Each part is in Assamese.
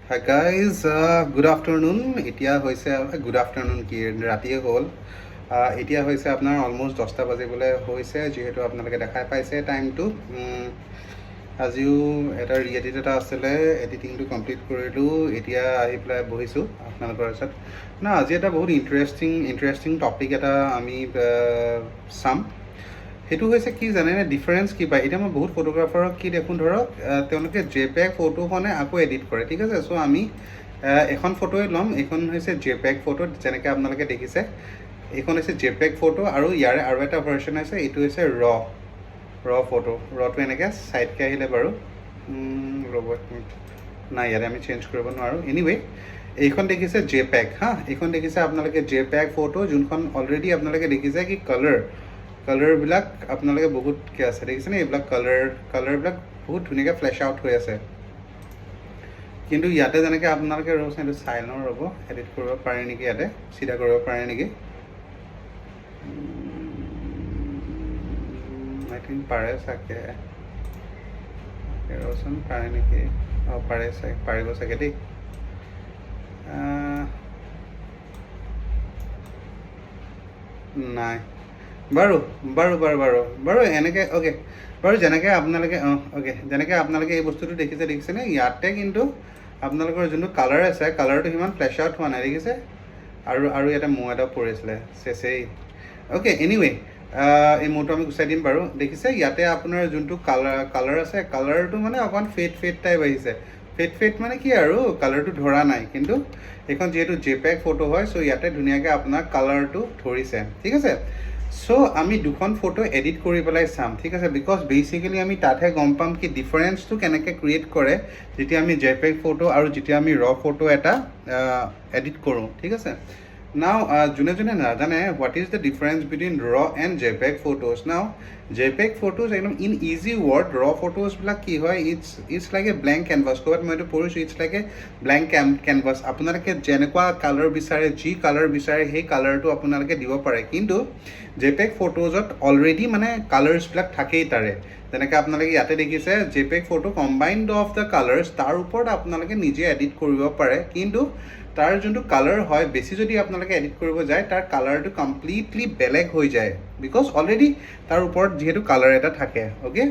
Hi guys, good afternoon. এতিয়া হৈছে গুড আফটাৰনুন কি ৰাতিয়ে হ'ল। এতিয়া হৈছে আপোনাৰ অলম'ষ্ট 10টা বাজিবলৈ হৈছে, যিহেতু আপোনালোকে দেখাই পাইছে টাইমটো। আজিও এটা ৰিএডিট এটা আছিলে, এডিটিংটো কমপ্লিট কৰিলোঁ। এতিয়া আহি পেলাই বহিছোঁ আপোনালোকৰ ওচৰত। আজি এটা বহুত ইণ্টাৰেষ্টিং টপিক এটা আমি চাম। সেইটো হৈছে কি জানেনে, ডিফাৰেঞ্চ কি পায়। এতিয়া মই বহুত ফটোগ্ৰাফাৰক কি দেখোঁ, ধৰক তেওঁলোকে জেপেগ ফটোখনে আকৌ এডিট কৰে, ঠিক আছে। চ' আমি এখন ফটোৱে ল'ম। এইখন হৈছে জেপেগ ফটো, যেনেকৈ আপোনালোকে দেখিছে। এইখন হৈছে জেপেগ ফটো, আৰু ইয়াৰে আৰু এটা ভাৰ্চন আছে, এইটো হৈছে ৰ ফটো। ৰটো এনেকৈ ছাইডকৈ আহিলে বাৰু, ৰ'ব নাই, ইয়াতে আমি চেঞ্জ কৰিব নোৱাৰোঁ। এনিৱে, এইখন দেখিছে জেপেগ এইখন দেখিছে আপোনালোকে জেপেগ ফটো, যোনখন অলৰেডি আপোনালোকে দেখিছে কি কালাৰবিলাক আপোনালোকে বহুতকৈ আছে, দেখিছেনে। এইবিলাক কালাৰবিলাক বহুত ধুনীয়াকৈ ফ্লেছ আউট হৈ আছে। কিন্তু ইয়াতে যেনেকৈ আপোনালোকে ৰ'বচোন, এইটো চাই লওঁ, ৰ'ব এডিট কৰিব পাৰে নেকি, ইয়াতে চিধা কৰিব পাৰে নেকি। আই থিংক পাৰে চাগে, ৰ'বচোন পাৰে নেকি। পাৰে চাগে, পাৰিব চাগে দেই। নাই বাৰু এনেকৈ অ'কে বাৰু, যেনেকৈ আপোনালোকে যেনেকৈ আপোনালোকে এই বস্তুটো দেখিছেনে, ইয়াতে কিন্তু আপোনালোকৰ যোনটো কালাৰ আছে, কালাৰটো সিমান ফ্লেছ আউট হোৱা নাই, দেখিছে। আৰু ইয়াতে মৌ এটা পৰিছিলে, চেচেই। অ'কে, এনিৱে, এই মৌটো আমি গুচাই দিম বাৰু। দেখিছে ইয়াতে আপোনাৰ যোনটো কালাৰ আছে, কালাৰটো মানে অকণমান ফেড টাইপ আহিছে। ফেড মানে কি আৰু, কালাৰটো ধৰা নাই। কিন্তু এইখন যিহেতু জেপেগ ফটো হয়, চ' ইয়াতে ধুনীয়াকৈ আপোনাৰ কালাৰটো ধৰিছে, ঠিক আছে। চ' আমি দুখন ফটো এডিট কৰি পেলাই চাম, ঠিক আছে। বিকজ বেচিকেলি আমি তাতহে গম পাম কি ডিফাৰেঞ্চটো কেনেকৈ ক্ৰিয়েট কৰে যেতিয়া আমি জেপেগ ফটো আৰু যেতিয়া আমি ৰ ফটো এটা এডিট কৰোঁ, ঠিক আছে। নাও যোনে নাজানে what is the difference between ৰ and JPEG photos. Now JPEG photos একদম ইন ইজি ৱৰ্ড, ৰ ফটোজবিলাক কি হয়, it's like a blank canvas. ক'ৰবাত মই এইটো পঢ়িছোঁ, it's like a blank canvas. আপোনালোকে যেনেকুৱা কালাৰ বিচাৰে, যি কালাৰ বিচাৰে, সেই কালাৰটো আপোনালোকে দিব পাৰে। কিন্তু জেপেগ ফটোজত অলৰেডি মানে কালাৰ্ছবিলাক থাকেই তাৰে। যেনেকৈ আপোনালোকে ইয়াতে দেখিছে, JPEG photo combined of the colours, তাৰ ওপৰত আপোনালোকে নিজে এডিট কৰিব পাৰে। কিন্তু তাৰ যোনটো কালাৰ হয়, বেছি যদি আপোনালোকে এডিট কৰিব যায়, তাৰ কালাৰটো কমপ্লিটলি বেলেগ হৈ যায়, বিকজ অলৰেডি তাৰ ওপৰত যিহেতু কালাৰ এটা থাকে। অ'কে,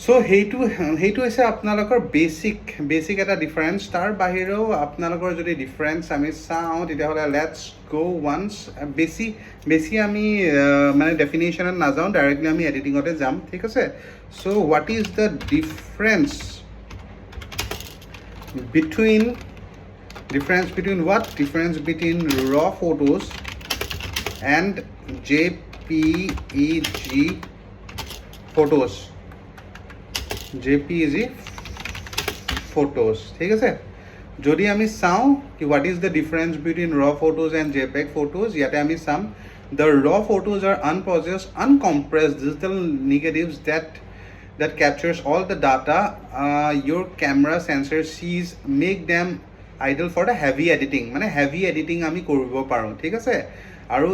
চ' সেইটো হৈছে আপোনালোকৰ বেচিক এটা ডিফাৰেঞ্চ। তাৰ বাহিৰেও আপোনালোকৰ যদি ডিফাৰেঞ্চ আমি চাওঁ, তেতিয়াহ'লে লেটছ গ' ওৱান্স। বেছি আমি মানে ডেফিনেশ্যনত নাযাওঁ, ডাইৰেক্টলি আমি এডিটিঙতে যাম, ঠিক আছে। So' what is the difference between what? Difference between raw photos and JPEG photos. JPEG photos, ঠিক আছে। যদি আমি চাওঁ কি what is the difference between raw photos and JPEG photos, ইয়াতে আমি চাম the raw photos are unprocessed, uncompressed digital negatives that captures all the data your camera sensor sees, make them ideal for the heavy editing. মানে হেভি এডিটিং আমি কৰিব পাৰোঁ, ঠিক আছে। আৰু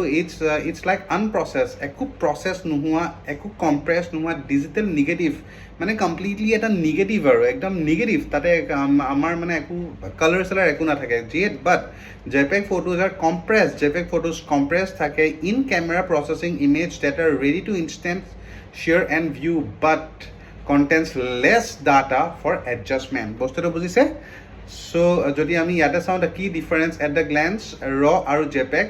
ইটছ লাইক আনপ্ৰচেছ, একো প্ৰচেছ নোহোৱা, একো কম্প্ৰেছ নোহোৱা ডিজিটেল নিগেটিভ, মানে কমপ্লিটলি এটা নিগেটিভ আৰু একদম নিগেটিভ। তাতে আমাৰ মানে একো কালাৰ চালাৰ একো নাথাকে। But JPEG photos are compress, JPEG photos compress থাকে in camera processing image that are ready to instant share and view, but contents less data for adjustment. বস্তুটো বুজিছে? চ' যদি আমি ইয়াতে চাওঁ, দ্য কি ডিফাৰেঞ্চ এট দ্য গ্লেন্স ৰ আৰু জেপেগ।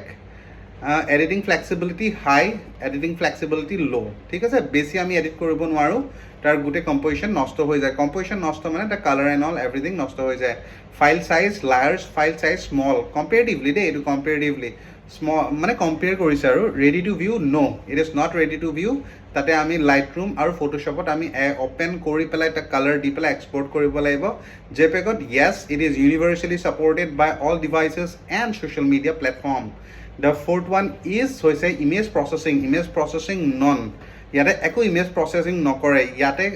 এডিটিং ফ্লেক্সিবিলিটি হাই, এডিটিং ফ্লেক্সিবিলিটি ল', ঠিক আছে। বেছি আমি এডিট কৰিব নোৱাৰোঁ, তাৰ গোটেই কম্প'জিশ্যন নষ্ট হৈ যায়। কম্প'জিশ্যন নষ্ট মানে the colour and all everything নষ্ট হৈ যায়। File size large, file size small, comparatively দেই, এইটো কম্পেৰেটিভলি স্মল মানে কম্পেয়াৰ কৰিছে। আৰু ready to view, no' it is not ready to view. তাতে আমি লাইটৰুম আৰু ফটোশ্বপত আমি অ'পেন কৰি পেলাই তাক কালাৰ দি পেলাই এক্সপৰ্ট কৰিব লাগিব। জেপেগত yes, it is universally supported by all devices and social media platform. The fourth one হৈছে ইমেজ প্ৰচেছিং নন। ইয়াতে একো ইমেজ প্ৰচেছিং নকৰে। ইয়াতে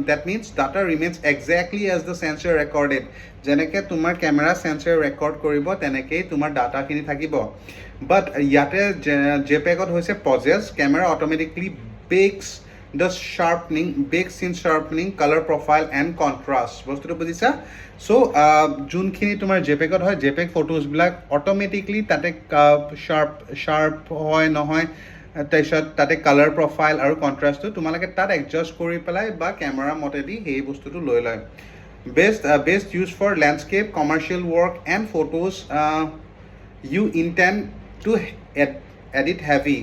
that means data remains exactly as the sensor recorded. যেনেকৈ তোমাৰ কেমেৰা চেঞ্চৰ ৰেকৰ্ড কৰিব, তেনেকেই তোমাৰ ডাটাখিনি থাকিব। বাট ইয়াতে জেপেগত হৈছে প্ৰজেছ, কেমেৰা অট'মেটিকলি বেক্স দ্য শ্বাৰ্পনিং, বেক চিন শ্বাৰ্পনিং, কালাৰ প্ৰফাইল এণ্ড কণ্ট্ৰাষ্ট। বস্তুটো বুজিছা? চ' যোনখিনি তোমাৰ জেপেকত হয়, জেপেক ফটোজবিলাক অট'মেটিকলি তাতে শ্বাৰ্প হয় নহয়, তাৰপিছত তাতে কালাৰ প্ৰফাইল আৰু কণ্ট্ৰাষ্টটো তোমালোকে তাত এডজাষ্ট কৰি পেলাই বা কেমেৰা মতেদি সেই বস্তুটো লৈ লয়। Best use for landscape, commercial work and photos you intend to edit heavy.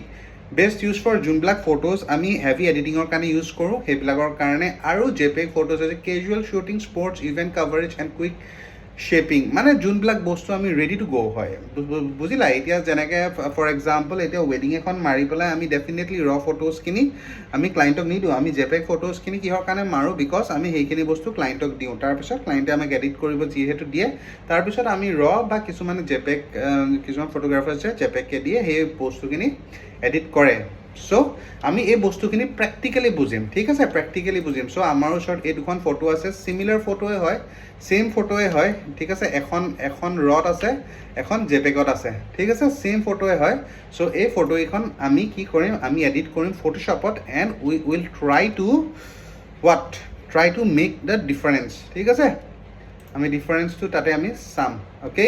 Best use for যোনবিলাক ফটোজ আমি হেভি এডিটিঙৰ কাৰণে ইউজ কৰোঁ সেইবিলাকৰ কাৰণে। আৰু জেপেক ফটোজ আছে casual shooting, sports event coverage and quick sharing, মানে যোনবিলাক বস্তু আমি ৰেডি টু গ' হয়। বুজিলা? এতিয়া যেনেকৈ ফৰ এক্সাম্পল এতিয়া ৱেডিং এখন মাৰি পেলাই আমি ডেফিনেটলি ৰ ফটোজখিনি আমি ক্লাইণ্টক নিদিওঁ, আমি জেপেক ফটোজখিনি কিহৰ কাৰণে মাৰোঁ, বিকজ আমি সেইখিনি বস্তু ক্লাইণ্টক দিওঁ, তাৰপিছত ক্লাইণ্টে আমাক এডিট কৰিব যিহেতু দিয়ে, তাৰপিছত আমি ৰ বা কিছুমানে জেপেক, কিছুমান ফটোগ্ৰাফাৰ আছে জেপেককে দিয়ে সেই বস্তুখিনি এডিট কৰে। চ' আমি এই বস্তুখিনি প্ৰেক্টিকেলি বুজিম, ঠিক আছে? প্ৰেক্টিকেলি বুজিম। চ' আমাৰ ওচৰত এই দুখন ফটো আছে, চিমিলাৰ ফটোৱে হয়, ছেইম ফটোৱে হয়, ঠিক আছে? এখন ৰত আছে, এখন জেপেকত আছে, ঠিক আছে? ছেইম ফটোৱে হয়। চ' এই ফটোকেইখন আমি কি কৰিম, আমি এডিট কৰিম ফটোশ্বপত and we will try to make the difference, ঠিক আছে? আমি ডিফাৰেঞ্চটো তাতে আমি চাম। Okay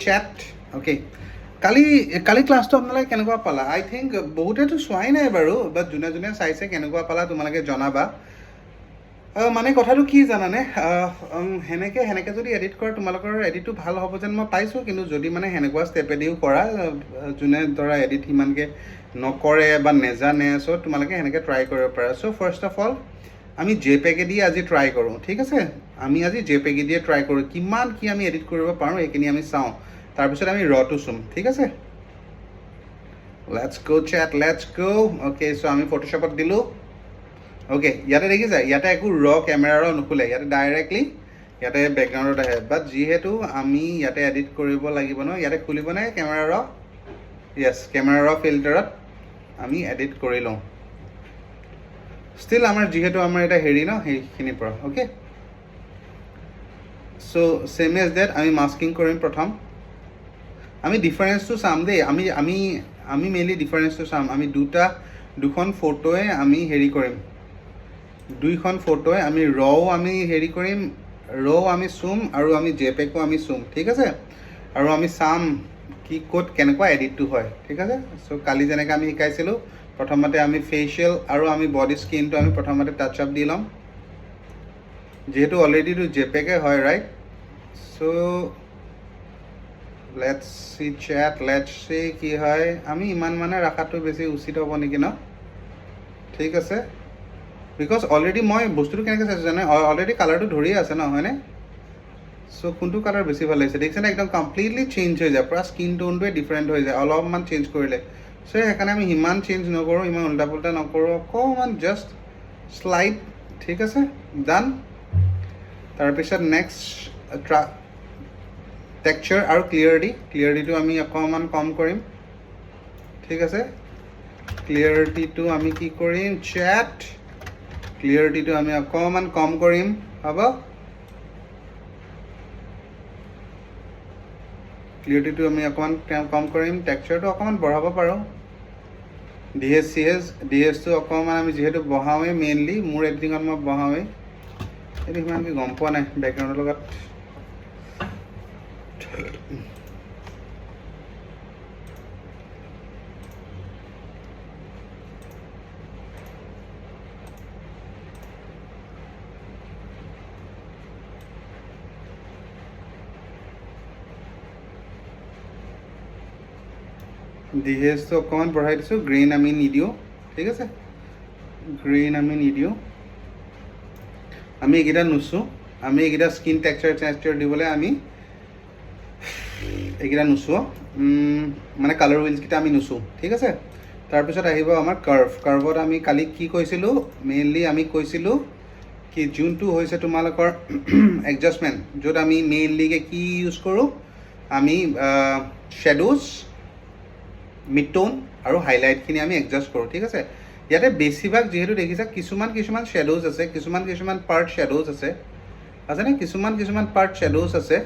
set? অ'কে, কালি ক্লাছটো আপোনালোকে কেনেকুৱা পালা? আই থিংক বহুতেতো চোৱাই নাই বাৰু, বাট যোনে যোনে চাইছে কেনেকুৱা পালা তোমালোকে জনাবা। মানে কথাটো কি জানানে, সেনেকৈ যদি এডিট কৰা তোমালোকৰ এডিটটো ভাল হ'ব যেন মই পাইছোঁ, কিন্তু যদি মানে সেনেকুৱা ষ্টেপেদিও কৰা, যোনে ধৰা এডিট সিমানকৈ নকৰে বা নেজানে, চ' তোমালোকে সেনেকৈ ট্ৰাই কৰিব পাৰা। চ' ফাৰ্ষ্ট অফ অল আমি জেপেকেদি আজি ট্ৰাই কৰোঁ, ঠিক আছে? আমি আজি জেপেকেদিয়ে ট্ৰাই কৰোঁ, কিমান কি আমি এডিট কৰিব পাৰোঁ সেইখিনি আমি চাওঁ, তাৰপিছত আমি ৰটো চুম, ঠিক আছে? Let's go set, let's go. Okay, so' আমি ফটোশ্বপত দিলোঁ। অ'কে, ইয়াতে দেখিছা, ইয়াতে একো কেমেৰাৰ নুখোলে, ইয়াতে ডাইৰেক্টলি ইয়াতে বেকগ্ৰাউণ্ডত আহে। বাট যিহেতু আমি ইয়াতে এডিট কৰিব লাগিব ন, ইয়াতে খুলিবনে কেমেৰাৰ? য়েছ, কেমেৰাৰ ফিল্টাৰত আমি এডিট কৰি লওঁ। ষ্টিল যিহেতু আমাৰ এটা হেৰি ন, সেইখিনিৰ পৰা। অ'কে, চ' ছেম এজ ডেট আমি মাস্কিং কৰিম প্ৰথম। আমি ডিফাৰেঞ্চটো চাম দেই, আমি মেইনলি ডিফাৰেঞ্চটো চাম। আমি দুখন ফটোৱে আমি হেৰি কৰিম, দুইখন ফটোৱে আমি আমি হেৰি কৰিম, আমি চুম আৰু আমি জেপেকো আমি চুম, ঠিক আছে? আৰু আমি চাম কি ক'ত কেনেকুৱা এডিটটো হয়, ঠিক আছে? চ' কালি যেনেকৈ আমি শিকাইছিলোঁ, প্ৰথমতে আমি ফেচিয়েল আৰু আমি বডি স্কিনটো আমি প্ৰথমতে টাচ আপ দি ল'ম, যিহেতু অলৰেডিটো জেপেকে হয়, right? So' let's see set, let's see কি হয়। আমি ইমান মানে ৰাখাটো বেছি উচিত হ'ব নেকি ন? ঠিক আছে, বিকজ অলৰেডি মই বস্তুটো কেনেকৈ চাইছোঁ জানে, অলৰেডি কালাৰটো ধৰিয়ে আছে ন, হয়নে? চ' কোনটো কালাৰ বেছি ভাল লাগিছে দেখিছেনে? একদম কমপ্লিটলি চেঞ্জ হৈ যায়, পূৰা স্কিন টোনটোৱে ডিফাৰেণ্ট হৈ যায় অলপমান চেঞ্জ কৰিলে। চ' সেইকাৰণে আমি সিমান চেঞ্জ নকৰোঁ, ইমান উল্টা পুল্টা নকৰোঁ, অকণমান জাষ্ট শ্লাইড, ঠিক আছে? ডান। তাৰপিছত নেক্সট টেক্সচাৰ আৰু ক্লিয়াৰিটিটো আমি অকণমান কম কৰিম, ঠিক আছে? ক্লিয়াৰিটিটো আমি কি কৰিম চেট, ক্লিয়াৰিটিটো আমি অকণমান কম কৰিম, হ'ব? ক্লিয়াৰিটিটো আমি অকণমান কম কৰিম, টেক্সচাৰটো অকণমান বঢ়াব পাৰোঁ। ডিএছটো অকণমান আমি যিহেতু বঢ়াওঁৱেই, মেইনলি মোৰ এডিটিঙত মই বঢ়াওঁৱেই, সেইটো সিমানকৈ গম পোৱা নাই বেকগ্ৰাউণ্ডৰ লগত। ডিএছটো অকণমান বঢ়াই দিছোঁ, গ্ৰীণ আমি নিদিওঁ, ঠিক আছে? গ্ৰীণ আমি নিদিওঁ, আমি এইকেইটা নুচোঁ, আমি এইকেইটা স্কিন টেক্সচাৰ দিবলৈ আমি এইকেইটা নুচোঁ, মানে কালাৰ হুইলছকেইটা আমি নুচোঁ, ঠিক আছে? তাৰপিছত আহিব আমাৰ কাৰ্ভত আমি কালি কি কৈছিলোঁ, মেইনলি আমি কৈছিলোঁ কি যোনটো হৈছে তোমালোকৰ এডজাষ্টমেণ্ট, য'ত আমি মেইনলিকৈ কি ইউজ কৰোঁ, আমি শ্বেডোজ, মিড টোন আৰু হাইলাইটখিনি আমি এডজাষ্ট কৰোঁ, ঠিক আছে? ইয়াতে বেছিভাগ যিহেতু দেখিছা কিছুমান শ্বেডোজ আছে, কিছুমান পাৰ্ট শ্বেডোজ আছেনে? কিছুমান পাৰ্ট শ্বেডোজ আছে,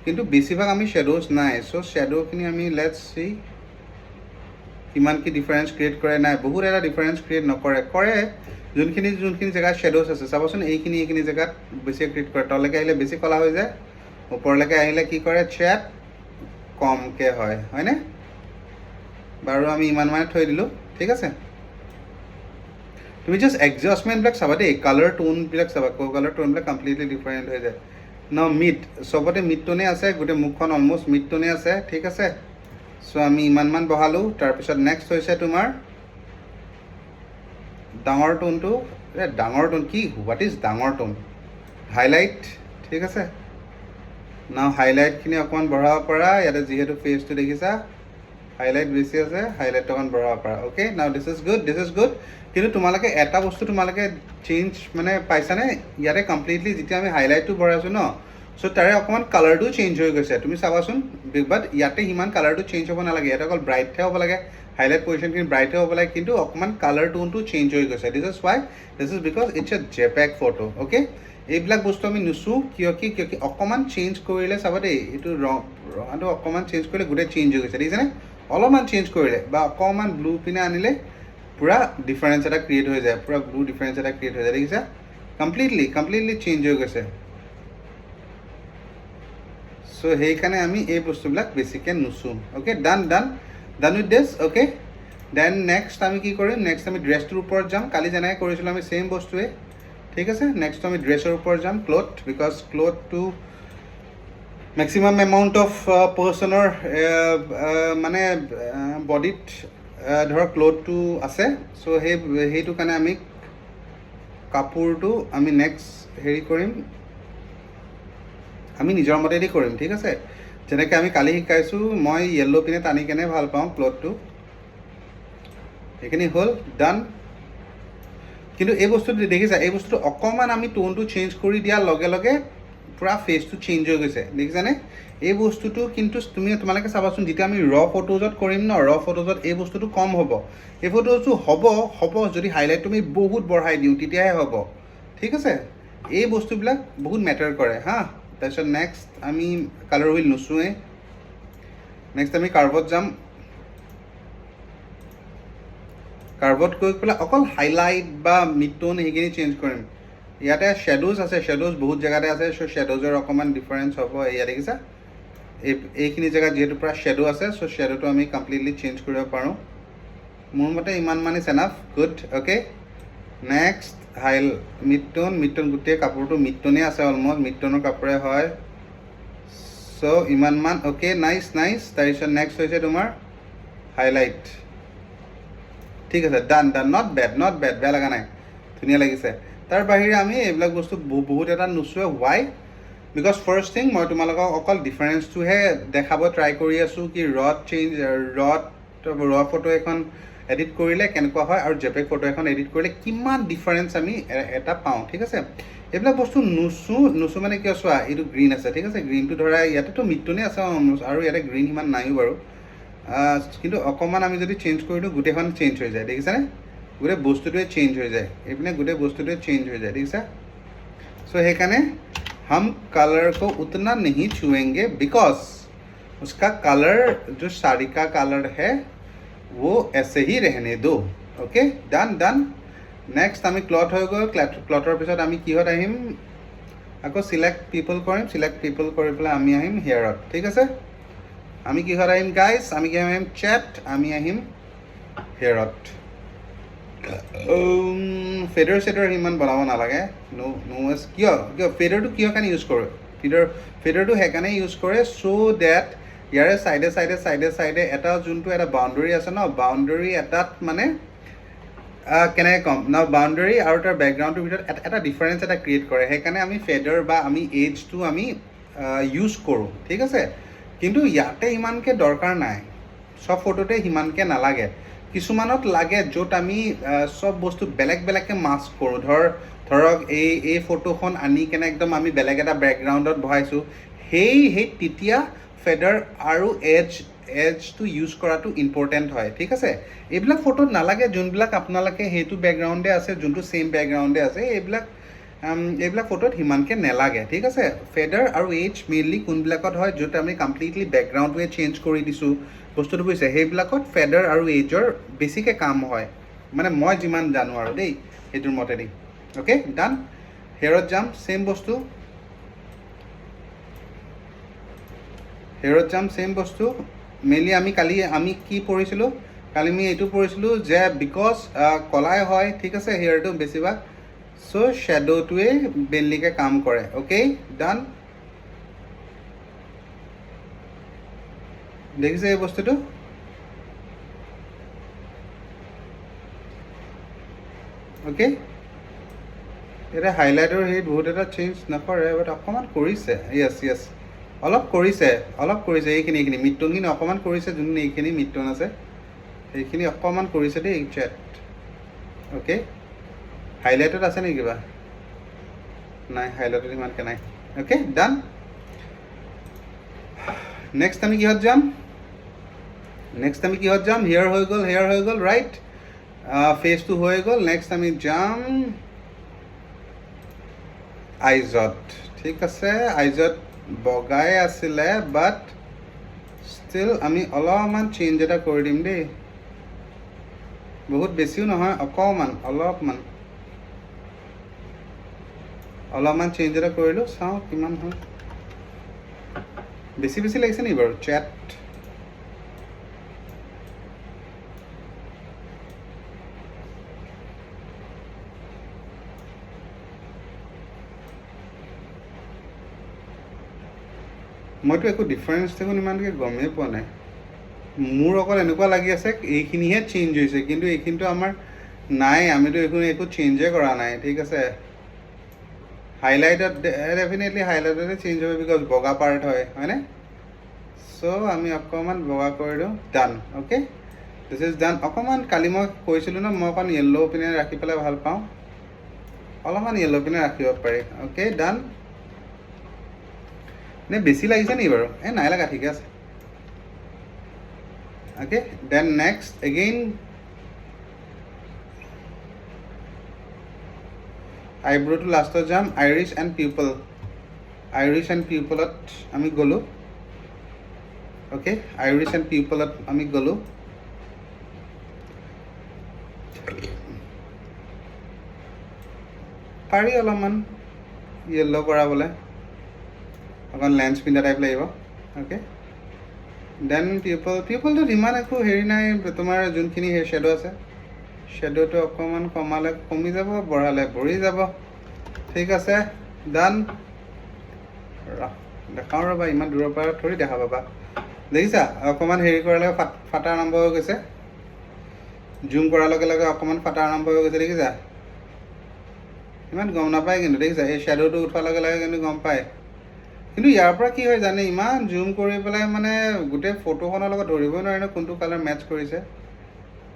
কিন্তু বেছিভাগ আমি শ্বেডোজ নাই। চ' শ্বেডোখিনি আমি লেটছ চি, কিমান কি ডিফাৰেঞ্চ ক্ৰিয়েট কৰে নাই বহুত এটা ডিফাৰেঞ্চ ক্ৰিয়েট নকৰে কৰে যোনখিনি জেগাত শ্বেডোজ আছে চাবচোন এইখিনি জেগাত বেছি ক্ৰিয়েট কৰে তললৈকে আহিলে বেছি কলা হৈ যায় ওপৰলৈকে আহিলে কি কৰে চেট কমকৈ হয়নে বাৰু আমি ইমান মানে থৈ দিলোঁ ঠিক আছে তুমি জাষ্ট এডজাষ্টমেণ্টবিলাক চাবা দেই কালাৰ টোনবিলাক চাবা কালাৰ টোনবিলাক কমপ্লিটলি ডিফাৰেণ্ট হৈ যায় ন মিড চবতে মিড টোনে আছে গোটেই মুখখন অলমষ্ট মিড টোনে আছে ঠিক আছে চ' আমি ইমানমান বহালোঁ তাৰপিছত নেক্সট হৈছে তোমাৰ ডাঙৰ টোনটো ডাঙৰ টোন কি হোৱাট ইজ ডাঙৰ টোন হাইলাইট ঠিক আছে নাও হাইলাইটখিনি অকণমান বঢ়াব পৰা ইয়াতে যিহেতু ফেচটো দেখিছা হাইলাইট বেছি আছে হাইলাইটটো অকণমান বঢ়াব পৰা অ'কে নাও দিছ ইজ গুড কিন্তু তোমালোকে এটা বস্তু তোমালোকে চেঞ্জ মানে পাইছানে ইয়াতে কমপ্লিটলি যেতিয়া আমি হাইলাইটটো বঢ়াইছোঁ ন চ' তাৰে অকণমান কালাৰটো চেঞ্জ হৈ গৈছে তুমি চাবাচোন বাট ইয়াতে সিমান কালাৰটো চেঞ্জ হ'ব নালাগে ইয়াতে অকল ব্ৰাইটহে হ'ব লাগে হাইলাইট পজিশ্যনখিনি ব্ৰাইটহে হ'ব লাগে কিন্তু অকণমান কালাৰ টোনটো চেঞ্জ হৈ গৈছে this is because it's a JPEG photo okay এইবিলাক বস্তু আমি নুচোঁ কিয় কি অকণমান চেঞ্জ কৰিলে চাবা দেই এইটো ৰঙাটো অকণমান চেঞ্জ কৰিলে গোটেই চেঞ্জ হৈ গৈছে দেখিছেনে অলপমান চেঞ্জ কৰিলে বা অকণমান ব্লু পিনে আনিলে পূৰা ডিফাৰেঞ্চ এটা ক্ৰিয়েট হৈ যায় পূৰা ব্লু ডিফাৰেঞ্চ এটা ক্ৰিয়েট হৈ যায় দেখিছা কমপ্লিটলি চেঞ্জ হৈ গৈছে চ' সেইকাৰণে আমি এই বস্তুবিলাক বেছিকৈ নুচোঁ okay done with this okay then next আমি কি কৰিম নেক্সট আমি ড্ৰেছটোৰ ওপৰত যাম কালি যেনেকৈ কৰিছিলোঁ আমি ছেইম বস্তুৱে ঠিক আছে নেক্সট আমি ড্ৰেছৰ ওপৰত যাম ক্লথ বিকজ ক্লথটো মেক্সিমাম এমাউণ্ট অফ পাৰ্চনৰ মানে বডিত ধৰক ক্লথটো আছে চ' সেইটো কাৰণে আমি কাপোৰটো আমি নেক্সট হেৰি কৰিম আমি নিজৰ মতেদি কৰিম ঠিক আছে যেনেকৈ আমি কালি শিকাইছোঁ মই য়েল্ল' পিনে টানি কেনে ভাল পাওঁ ক্লথটো এইখিনি হ'ল ডান কিন্তু এই বস্তুটো দেখিছা এই বস্তুটো অকণমান আমি টোনটো চেঞ্জ কৰি দিয়াৰ লগে লগে পূৰা ফেচটো চেঞ্জ হৈ গৈছে দেখিছানে এই বস্তুটো কিন্তু তোমালোকে চাবাচোন যেতিয়া আমি ফটোজত কৰিম ন ফটোজত এই বস্তুটো কম হ'ব এই ফটোজটো হ'ব যদি হাইলাইটটো আমি বহুত বঢ়াই দিওঁ তেতিয়াহে হ'ব ঠিক আছে এই বস্তুবিলাক বহুত মেটাৰ কৰে হা তাৰপিছত নেক্সট আমি কালাৰ হুইল নুচোৱে নেক্সট আমি কাৰ্ভত যাম কাৰ্ভত গৈ পেলাই অকল হাইলাইট বা মিড টোন সেইখিনি চেঞ্জ কৰিম ইয়াতে শ্বেডোজ আছে শ্বেডোজ বহুত জেগাতে আছে চ' শ্বেডোজৰ অকণমান ডিফাৰেঞ্চ হ'ব ইয়াত দেখিছা এইখিনি জেগাত যিহেতু পূৰা শ্বেডো আছে চ' শ্বেডোটো আমি কমপ্লিটলি চেঞ্জ কৰিব পাৰোঁ মোৰ মতে ইমান মানে enough good okay next mid টোন গোটেই কাপোৰটো মিড টোনেই আছে অলমষ্ট মিড টোনৰ কাপোৰে হয় চ' ইমানমান অ'কে নাইচ তাৰপিছত নেক্সট হৈছে তোমাৰ হাইলাইট ঠিক আছে ডান নট বেড বেয়া লগা নাই ধুনীয়া লাগিছে তাৰ বাহিৰে আমি এইবিলাক বস্তু বহুত এটা নুচোৱে ৱাই বিকজ ফাৰ্ষ্ট থিং মই তোমালোকক অকল ডিফাৰেঞ্চটোহে দেখাব ট্ৰাই কৰি আছোঁ কি ৰ ফটো এখন এডিট কৰিলে কেনেকুৱা হয় আৰু জেপেক ফটো এখন এডিট কৰিলে কিমান ডিফাৰেঞ্চ আমি এটা পাওঁ ঠিক আছে এইবিলাক বস্তু নুচোঁ মানে কিয় চোৱা এইটো গ্ৰীণ আছে ঠিক আছে গ্ৰীণটো ধৰা ইয়াতেতো মিডটোনে আছে আৰু ইয়াতে গ্ৰীণ সিমান নাইও বাৰু কিন্তু অকণমান আমি যদি চেঞ্জ কৰি দিওঁ গোটেইখন চেঞ্জ হৈ যায় দেখিছানে গোটেই বস্তুটোৱে চেঞ্জ হৈ যায় এইপিনে গোটেই বস্তুটোৱে চেঞ্জ হৈ যায় দেখিছা চ' সেইকাৰণে हम कलर को उतना नहीं छुएंगे बिकॉज उसका कलर जो साड़ी का कलर है वो ऐसे ही रहने दो ओके डन नेक्स्ट आमी क्लथ हो गए क्लथर पिছত आमी किहत আহিম আকৌ सिलेक्ट पीपल কৰিম सिलेक्ट पीपल কৰি পেলাই আমি আহিম হেয়াৰত ঠিক আছে আমি কিহত আহিম গাইজ আমি কি আহিম চ্যাট আমি আহিম হেয়াৰত ফেডাৰ সিমান বনাব নালাগে কিয় ফেডাৰটো কিয় কাৰণে ইউজ কৰে ফেডাৰটো সেইকাৰণে ইউজ কৰে চ' ডেট ইয়াৰে চাইডে এটা যোনটো এটা বাউণ্ডেৰী আছে ন বাউণ্ডেৰী এটাত মানে কেনেকৈ ক'ম ন বাউণ্ডেৰী আৰু তাৰ বেকগ্ৰাউণ্ডটোৰ ভিতৰত এটা ডিফাৰেঞ্চ এটা ক্ৰিয়েট কৰে সেইকাৰণে আমি ফেডাৰ বা আমি এজটো আমি ইউজ কৰোঁ ঠিক আছে কিন্তু ইয়াতে ইমানকৈ দৰকাৰ নাই চব ফটোতে সিমানকৈ নালাগে কিছুমানত লাগে য'ত আমি চব বস্তু বেলেগকৈ মাস্ক কৰোঁ ধৰক এই ফটোখন আনি কেনে একদম আমি বেলেগ এটা বেকগ্ৰাউণ্ডত বহাইছোঁ সেই তেতিয়া ফেডাৰ আৰু এজটো ইউজ কৰাটো ইম্পৰ্টেণ্ট হয় ঠিক আছে এইবিলাক ফটোত নালাগে যোনবিলাক আপোনালোকে সেইটো বেকগ্ৰাউণ্ডে আছে যোনটো ছেইম বেকগ্ৰাউণ্ডে আছে এইবিলাক এইবিলাক ফটোত সিমানকৈ নেলাগে ঠিক আছে ফেডাৰ আৰু এইজ মেইনলি কোনবিলাকত হয় য'ত আমি কমপ্লিটলি বেকগ্ৰাউণ্ডটোৱে চেঞ্জ কৰি দিছোঁ বস্তুটো বুজিছে সেইবিলাকত ফেডাৰ আৰু এইজৰ বেছিকৈ কাম হয় মানে মই যিমান জানো আৰু দেই সেইটোৰ মতেদি অ'কে ডান হেয়াৰত যাম ছেইম বস্তু মেইনলি আমি কি পঢ়িছিলোঁ কালি আমি এইটো পঢ়িছিলোঁ যে বিকজ কলাই হয় ঠিক আছে হেয়াৰটো বেছিভাগ চ' শ্বেড'টোৱে মেইনলিকৈ কাম কৰে অ'কে ডান দেখিছে এই বস্তুটো অ'কে এতিয়া হাইলাইটৰ হেৰিত বহুত এটা চেঞ্জ নকৰে বাট অকণমান কৰিছে য়েছ অলপ কৰিছে এইখিনি মিডটোনখিনি অকণমান কৰিছে যোন এইখিনি মিডটোন আছে সেইখিনি অকণমান কৰিছে দেই চেট অ'কে হাইলাইটত আছে নেকি কিবা নাই হাইলাইটত ইমানকৈ নাই অ'কে ডান নেক্সট আমি কিহত যাম হেয়াৰ হৈ গ'ল ৰাইট ফেচটো হৈ গ'ল নেক্সট আমি যাম আইজত ঠিক আছে আইজত বগাই আছিলে বাট ষ্টিল আমি অলপমান চেঞ্জ এটা কৰি দিম দেই বহুত বেছিও নহয় অলপমান চেঞ্জ এটা কৰিলোঁ চাওঁ কিমান হয় বেছি লাগিছে নেকি বাৰু চেট মইতো একো ডিফাৰেঞ্চ দেখোন ইমানকৈ গমেই পোৱা নাই মোৰ অকল এনেকুৱা লাগি আছে এইখিনিহে চেঞ্জ হৈছে কিন্তু এইখিনিতো আমাৰ নাই আমিতো একো চেঞ্জে কৰা নাই ঠিক আছে হাইলাইটত ডেফিনেটলি হাইলাইটতে চেঞ্জ হ'ব বিকজ বগা পাৰ্ট হয়নে চ' আমি অকণমান বগা কৰি দিওঁ ডান অ'কে দিছ ইজ ডান অকণমান কালি মই কৈছিলোঁ ন মই অকণ য়েল্ল' পিনে ৰাখি পেলাই ভাল পাওঁ অলপমান য়েল্ল' পিনে ৰাখিব পাৰি অ'কে ডান নে বেছি লাগিছে নেকি বাৰু নাই লগা ঠিকে আছে অ'কে দেন নেক্সট এগেইন আইব্ৰ'টো লাষ্টত যাম আইৰিছ এণ্ড পিউপলত আমি গ'লোঁ অ'কে আইৰিছ এণ্ড পিউপলত আমি গ'লোঁ পাৰি অলপমান য়েল্ল' কৰাবলৈ অকণ লেন্স পিন্ধা টাইপ লাগিব অ'কে দেন পিউপলটোত ইমান একো হেৰি নাই তোমাৰ যোনখিনি শ্বেড' আছে শ্বেড'টো অকণমান কমালে কমি যাব বঢ়ালে বঢ়ি যাব ঠিক আছে ডান দেখাওঁ ৰ'বা ইমান দূৰৰ পৰা থৰি দেখা পাবা দেখিছা অকণমান হেৰি কৰাৰ লগে ফাটা আৰম্ভ হৈ গৈছে জুম কৰাৰ লগে লগে অকণমান ফাটা আৰম্ভ হৈ গৈছে দেখিছা ইমান গম নাপায় কিন্তু দেখিছা এই শ্বেড'টো উঠোৱাৰ লগে লগে কিন্তু গম পায় কিন্তু ইয়াৰ পৰা কি হয় জানে ইমান জুম কৰি পেলাই মানে গোটেই ফটোখনৰ লগত ধৰিবই নোৱাৰে ন কোনটো কালাৰ মেটচ কৰিছে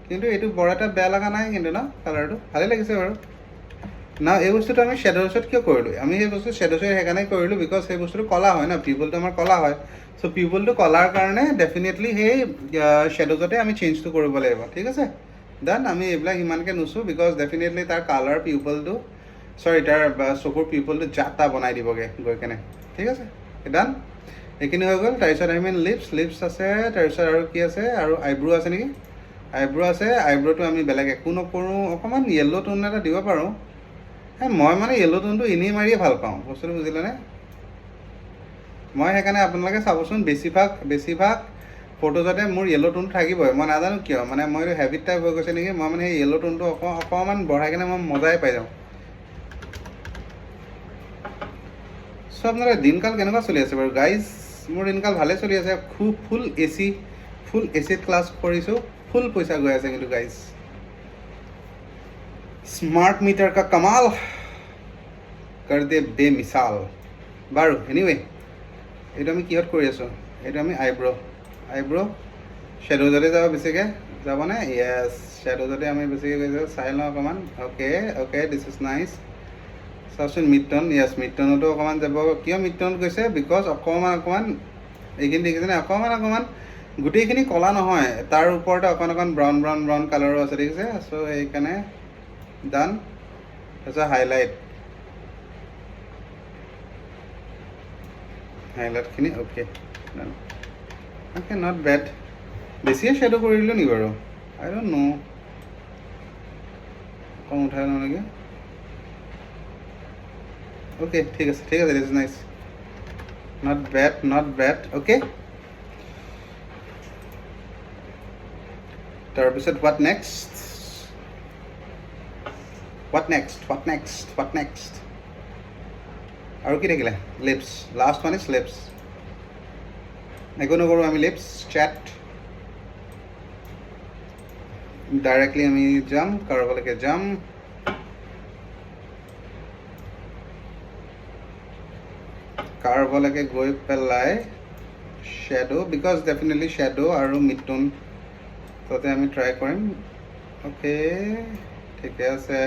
কিন্তু এইটো বৰ এটা বেয়া লগা নাই কিন্তু ন কালাৰটো ভালেই লাগিছে বাৰু না এই বস্তুটো আমি শ্বেড'ছত কিয় কৰিলোঁ আমি সেই বস্তু শ্বেড'ছত সেইকাৰণে কৰিলোঁ বিকজ সেই বস্তুটো কলা হয় ন পিউপলটো আমাৰ কলা হয় চ' পিউপলটো কলাৰ কাৰণে ডেফিনেটলি সেই শ্বেড'জতে আমি চেঞ্জটো কৰিব লাগিব ঠিক আছে ডান আমি এইবিলাক ইমানকৈ নুচোঁ বিকজ ডেফিনেটলি তাৰ কালাৰ পিউপলটো তাৰ চকুৰ পিউপলটো জাতা বনাই দিবগৈ গৈ কেনে ঠিক আছে ডান এইখিনি হৈ গ'ল তাৰপিছত আহিম লিপছ আছে তাৰপিছত আৰু কি আছে আৰু আইব্ৰ' আছে নেকি আইব্ৰ'টো আমি বেলেগ একো নকৰোঁ অকণমান য়েল্ল' টোন এটা দিব পাৰোঁ মই মানে য়েল্ল' টোনটো এনেই মাৰিয়ে ভাল পাওঁ বস্তুটো বুজিলেনে মই সেইকাৰণে আপোনালোকে চাবচোন বেছিভাগ ফটোজতে মোৰ য়েল্ল' টোনটো থাকিবই মই নাজানো কিয় মানে মই এইটো হেবিট টাইপ হৈ গৈছে নেকি মই মানে সেই য়েল্ল' টোনটো অকণমান বঢ়াই কিনে মই মজাই পাই যাওঁ চ' আপোনালোকে দিনকাল কেনেকুৱা চলি আছে বাৰু গাইজ মোৰ দিনকাল ভালে চলি আছে খুব ফুল এচিত ক্লাছ কৰিছোঁ ফুল পইচা গৈ আছে কিন্তু গাইজ স্মাৰ্ট মিটাৰ কা কামাল কৰ দে বেমিছাল বাৰু এনিৱে এইটো আমি কিহত কৰি আছোঁ এইটো আমি আইব্ৰ' শ্বেড'জতে যাব বেছিকৈ যাবনে য়েছ শ্বেড'জতে আমি বেছিকৈ গৈছোঁ চাই লওঁ অকণমান অ'কে দিছ ইজ নাইচ চাওকচোন মিডটনতো অকণমান যাব কিয় মিডটনত গৈছে বিকজ অকণমান এইখিনি দেখিছেনে অকণমান গোটেইখিনি ক'লা নহয় তাৰ ওপৰতে অকণ ব্ৰাউন কালাৰো আছে দেখিছে চ' সেইকাৰণে ডান তাৰপিছত হাইলাইট হাইলাইটখিনি অ'কে অ'কে নট বেড বেছিয়ে শ্বেডো কৰিলোঁ নি বাৰু আই ডোণ্ট ন' কম উঠাই লওঁ নেকি অ'কে ঠিক আছে দিছ is nice not bed okay তাৰপিছত হোৱাট নেক্সট আৰু কি থাকিলে লিপছ লাষ্ট ওৱান ইজ লিপছ একো নকৰোঁ আমি লিপছ চেট ডাইৰেক্টলি আমি যাম কাৰোবালৈকে যাম কাৰোবালৈকে গৈ পেলাই শ্বেডো বিকজ ডেফিনেটলি শ্বেডো আৰু মিডটোন তাতে আমি ট্ৰাই কৰিম অ'কে ঠিকে আছে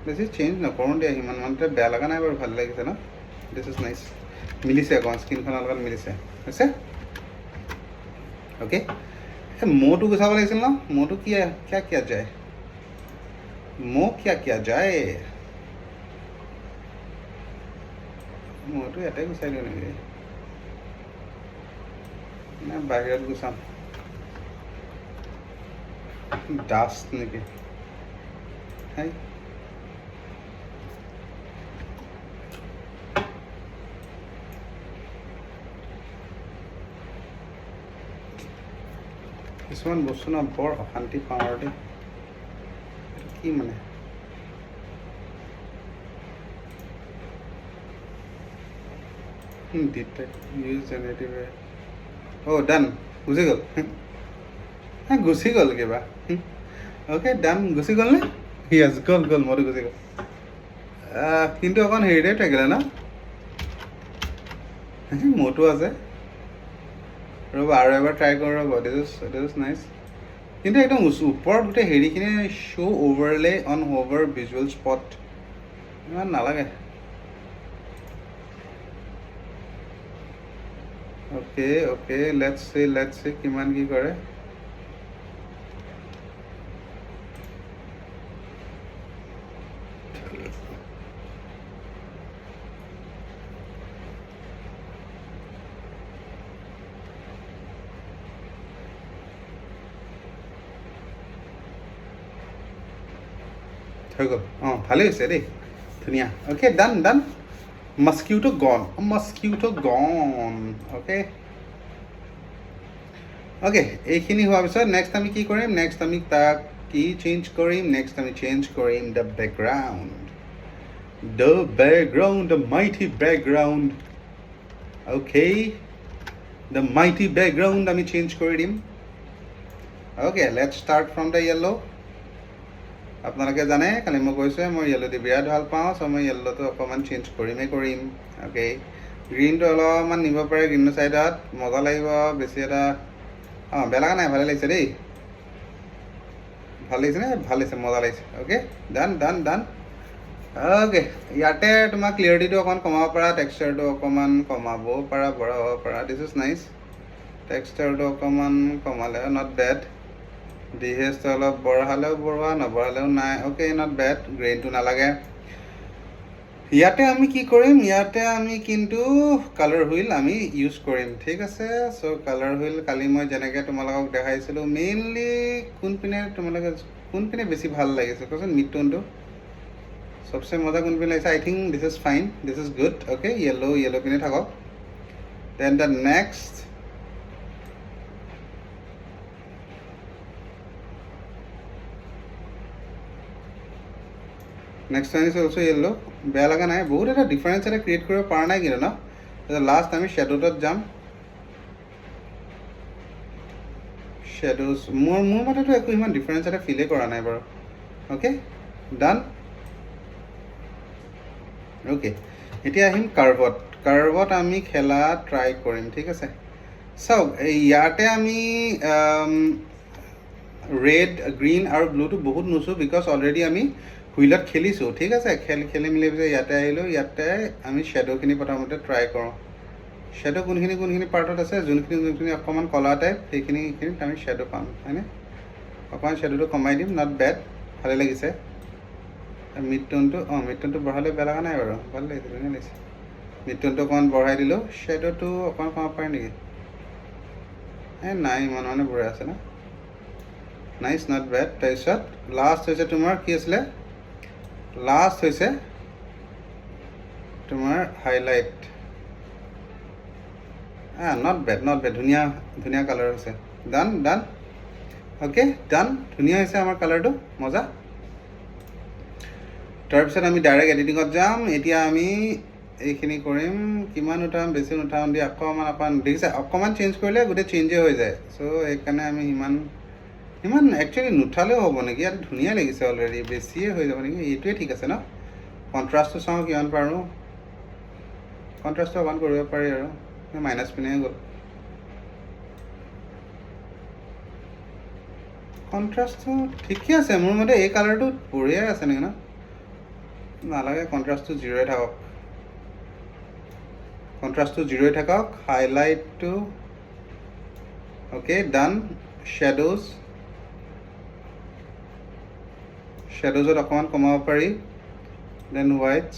বেছি চেঞ্জ নকৰোঁ দিয়া সিমান মানতে বেয়া লগা নাই বাৰু ভাল লাগিছে ন দিছ ইজ নাইচ মিলিছে অকণমান স্কিনখনৰ লগত মিলিছে হৈছে অ'কে মৌটো গুচাব লাগিছিল ন মৌটো কিয়া যায় মৌ কিয়া যায় মৌটো ইয়াতে গুচাই দিওঁ নেকি নে বাহিৰত গুচাম ডাষ্ট নেকি হাই কিছুমান বস্তু ন বৰ অশান্তি পাওঁ আৰু দেই কি মানে ইউজ জেনেৰেটিভ অ' ডান গুচি গ'ল কিবা অ'কে ডান গুচি গ'ল নে য়েছ গ'ল মইতো গুচি গ'ল কিন্তু অকণ হেৰিতে থাকিলে ন মোৰতো আছে ৰ'ব আৰু এবাৰ ট্ৰাই কৰোঁ ৰ'ব দিছ ইজ নাইচ কিন্তু একদম ওপৰত গোটেই হেৰিখিনি show' overlay on hover visual spot ইমান নালাগে অ'কে লেটছ চি কিমান কি কৰে হৈ গ'ল অঁ ভালেই হৈছে দেই ধুনীয়া অ'কে ডান মস্কিউটো গন অ'কে এইখিনি হোৱাৰ পিছত নেক্সট আমি কি কৰিম নেক্সট আমি তাক কি চেঞ্জ কৰিম নেক্সট আমি চেঞ্জ কৰিম the background the mighty background okay the mighty background আমি চেঞ্জ কৰি দিম okay let's start from the yellow' আপোনালোকে জানে কালি মই কৈছোঁ মই য়েল্ল' দি বিৰাট ভাল পাওঁ চ' মই য়েল্ল'টো অকণমান চেঞ্জ কৰিম অ'কে গ্ৰীণটো অলপমান নিব পাৰে গ্ৰীণৰ ছাইডত মজা লাগিব বেছি এটা অঁ বেয়া লগা নাই ভালে লাগিছে দেই ভাল লাগিছে নে ভাল লাগিছে মজা লাগিছে অ'কে ডান অ'কে ইয়াতে তোমাৰ ক্লিয়াৰিটিটো অকণমান কমাব পাৰা টেক্সচাৰটো অকণমান কমাবও পাৰা বঢ়াব পাৰা দিছ ইজ নাইচ টেক্সচাৰটো অকণমান কমালে নট বেড ডিহেজটো অলপ বঢ়ালেও বঢ়োৱা নবঢ়ালেও নাই অ'কে নট বেড গ্ৰেইনটো নালাগে ইয়াতে আমি কি কৰিম ইয়াতে আমি কিন্তু কালাৰ হুইল আমি ইউজ কৰিম ঠিক আছে চ' কালাৰ হুইল কালি মই যেনেকৈ তোমালোকক দেখাইছিলোঁ মেইনলি কোনপিনে বেছি ভাল লাগিছে কোৱাচোন মিড টোনটো চবচে মজা কোনপিনে লাগিছে I think this is fine this is good okay yellow' পিনে থাকক then the next time is also' yellow' বেয়া লগা নাই বহুত এটা ডিফাৰেঞ্চ এটা ক্ৰিয়েট কৰিব পৰা নাই কিন্তু ন লাষ্ট আমি শ্বেডোটোত যাম শ্বেডোজ মোৰ মতেতো একো ইমান ডিফাৰেঞ্চ এটা ফিলেই কৰা নাই বাৰু অ'কে ডান অ'কে এতিয়া আহিম কাৰ্ভত আমি খেলা ট্ৰাই কৰিম ঠিক আছে চাওক ইয়াতে আমি ৰেড গ্ৰীণ আৰু ব্লুটো বহুত নুচোঁ বিকজ অলৰেডি আমি হুইলত খেলিছোঁ ঠিক আছে খেলি মেলি পিছত ইয়াতে আহিলোঁ ইয়াতে আমি শ্বেডোখিনি প্ৰথমতে ট্ৰাই কৰোঁ শ্বেডো কোনখিনি পাৰ্টত আছে যোনখিনি অকণমান কলা টাইপ সেইখিনিত আমি শ্বেডো পাম হয়নে অকণমান শ্বেডোটো কমাই দিম নট বেড ভালে লাগিছে মিড টোনটো বঢ়ালে বেয়া লগা নাই বাৰু ভাল লাগিছে ধুনীয়া লাগিছে মিডটোনটো অকণমান বঢ়াই দিলোঁ, শ্বেডোটো অকণমান কমাব পাৰি নেকি? নাই ইমান মানে বঢ়িয়া আছে না, নাইচ নট বেড। তাৰপিছত লাষ্ট হৈছে তোমাৰ কি আছিলে, লাষ্ট হৈছে তোমাৰ highlight. Not bed not bed, ধুনীয়া ধুনীয়া কালাৰ হৈছে। ডান ডান, অ'কে ডান, ধুনীয়া হৈছে আমাৰ কালাৰটো, মজা। তাৰপিছত আমি ডাইৰেক্ট এডিটিঙত যাম। এতিয়া আমি এইখিনি কৰিম, কিমান উঠাম, বেছি নুঠাম দি অকণমান দেখিছে, অকণমান চেঞ্জ কৰিলে গোটেই চেঞ্জেই হৈ যায়। চ' সেইকাৰণে আমি ইমান একচুৱেলি নুঠালেও হ'ব নেকি, ইয়াত ধুনীয়া লাগিছে অলৰেডি, বেছিয়ে হৈ যাব নেকি? এইটোৱে ঠিক আছে ন? কণ্ট্ৰাষ্টটো চাওঁ কিমান পাৰোঁ, কণ্ট্ৰাষ্টটো অকণমান কৰিব পাৰি আৰু মাইনাছ পিনেহে গ'ল। কণ্ট্ৰাষ্টটো ঠিকে আছে মোৰ মতে, এই কালাৰটো বঢ়িয়াই আছে নেকি ন? নালাগে, কণ্ট্ৰাষ্টটো জিৰ'ই থাকক, কণ্ট্ৰাষ্টটো জিৰ'ই থাকক। হাইলাইটটো অ'কে ডান। শ্বেডোজত অকণমান কমাব পাৰি। দেন হোৱাইটছ,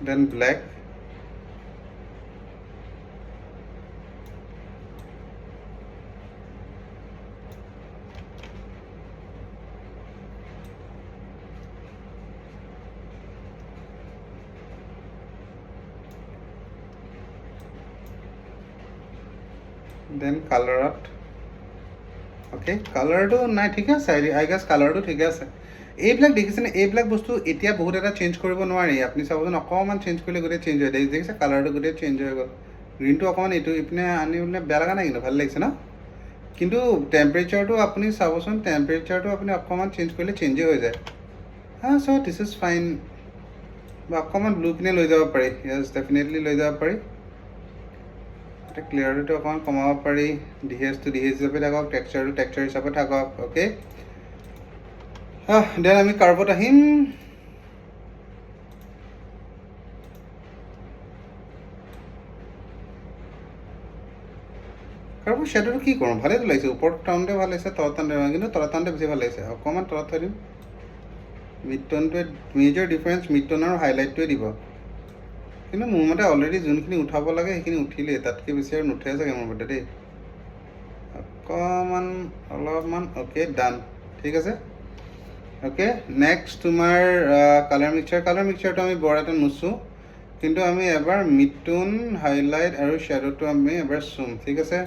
দেন ব্লেক, দেন কালাৰত অ'কে, কালাৰটো নাই ঠিকে আছে, আই গেছ কালাৰটো ঠিকে আছে। এইবিলাক দেখিছেনে, এইবিলাক বস্তু এতিয়া বহুত এটা চেঞ্জ কৰিব নোৱাৰি। আপুনি চাবচোন, অকণমান চেঞ্জ কৰিলে গোটেই চেঞ্জ হৈ যায়। দেখিছে কালাৰটো গোটেই চেঞ্জ হৈ গ'ল। গ্ৰীণটো অকণমান ইপিনে আনি পেলাই বেয়া লগা নাই, কিন্তু ভাল লাগিছে ন? কিন্তু টেম্পাৰেচাৰটো আপুনি চাবচোন, টেম্পাৰেচাৰটো আপুনি অকণমান চেঞ্জ কৰিলে চেঞ্জেই হৈ যায়। চ' দিছ ইজ ফাইন। বা অকণমান ব্লু পিনে লৈ যাব পাৰি, য়েছ ডেফিনেটলি লৈ যাব পাৰি। ক্লিয়াৰিটিটো অকণমান কমাব পাৰি। ডিহেজটো ডিহেজ হিচাপে থাকক, টেক্সচাৰটো টেক্সচাৰ হিচাপে থাকক। অ'কে, দেন আমি কাৰ্ভত আহিম। কাৰ্ভৰ শ্বেডোটো কি কৰোঁ, ভালেই লাগিছে। ওপৰত টাউনতে ভাল লাগিছে, তলত টাউনতে, কিন্তু তলত টাউনতে বেছি ভাল লাগিছে। অকণমান তলত থৈ দিম। মিড টোনটোৱে মেজৰ ডিফাৰেঞ্চ মিড টোন আৰু হাইলাইটটোৱে দিব। কিন্তু মোৰ মতে অলৰেডি যোনখিনি উঠাব লাগে সেইখিনি উঠিলেই, তাতকৈ বেছি আৰু নুঠে চাগে মোৰ মতে দেই। অকণমান অলপমান অ'কে ডান, ঠিক আছে। অ'কে, নেক্সট তোমাৰ কালাৰ মিক্সাৰটো আমি বৰ এটা নুচোঁ, কিন্তু আমি এবাৰ মিড টোন, হাইলাইট আৰু শ্বেডোটো আমি এবাৰ চুম, ঠিক আছে।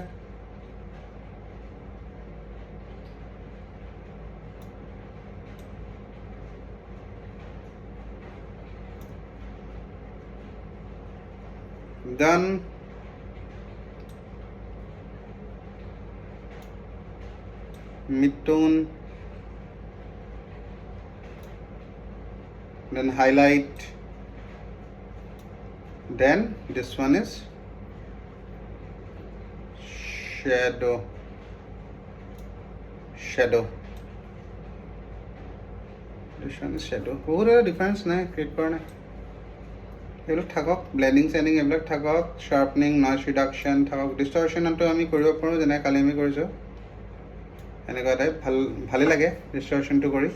ডান। mid-tone, then highlight, then this one is shadow. This one is shadow. বহুত ডিফাৰেঞ্চ নাই ক্ৰিয়েট কৰা নাই, এইবিলাক থাকক, ব্লেণ্ডিং চেণ্ডিং এইবিলাক থাকক, শ্বাৰ্পনিং, নইজ ৰিডাকশ্যন থাকক, ডিষ্টৰশ্যনটো আমি কৰিব পাৰোঁ, যেনেকৈ কালি আমি কৰিছোঁ এনেকুৱা টাইপ। ভালেই লাগে ডিষ্টৰশ্যনটো কৰি,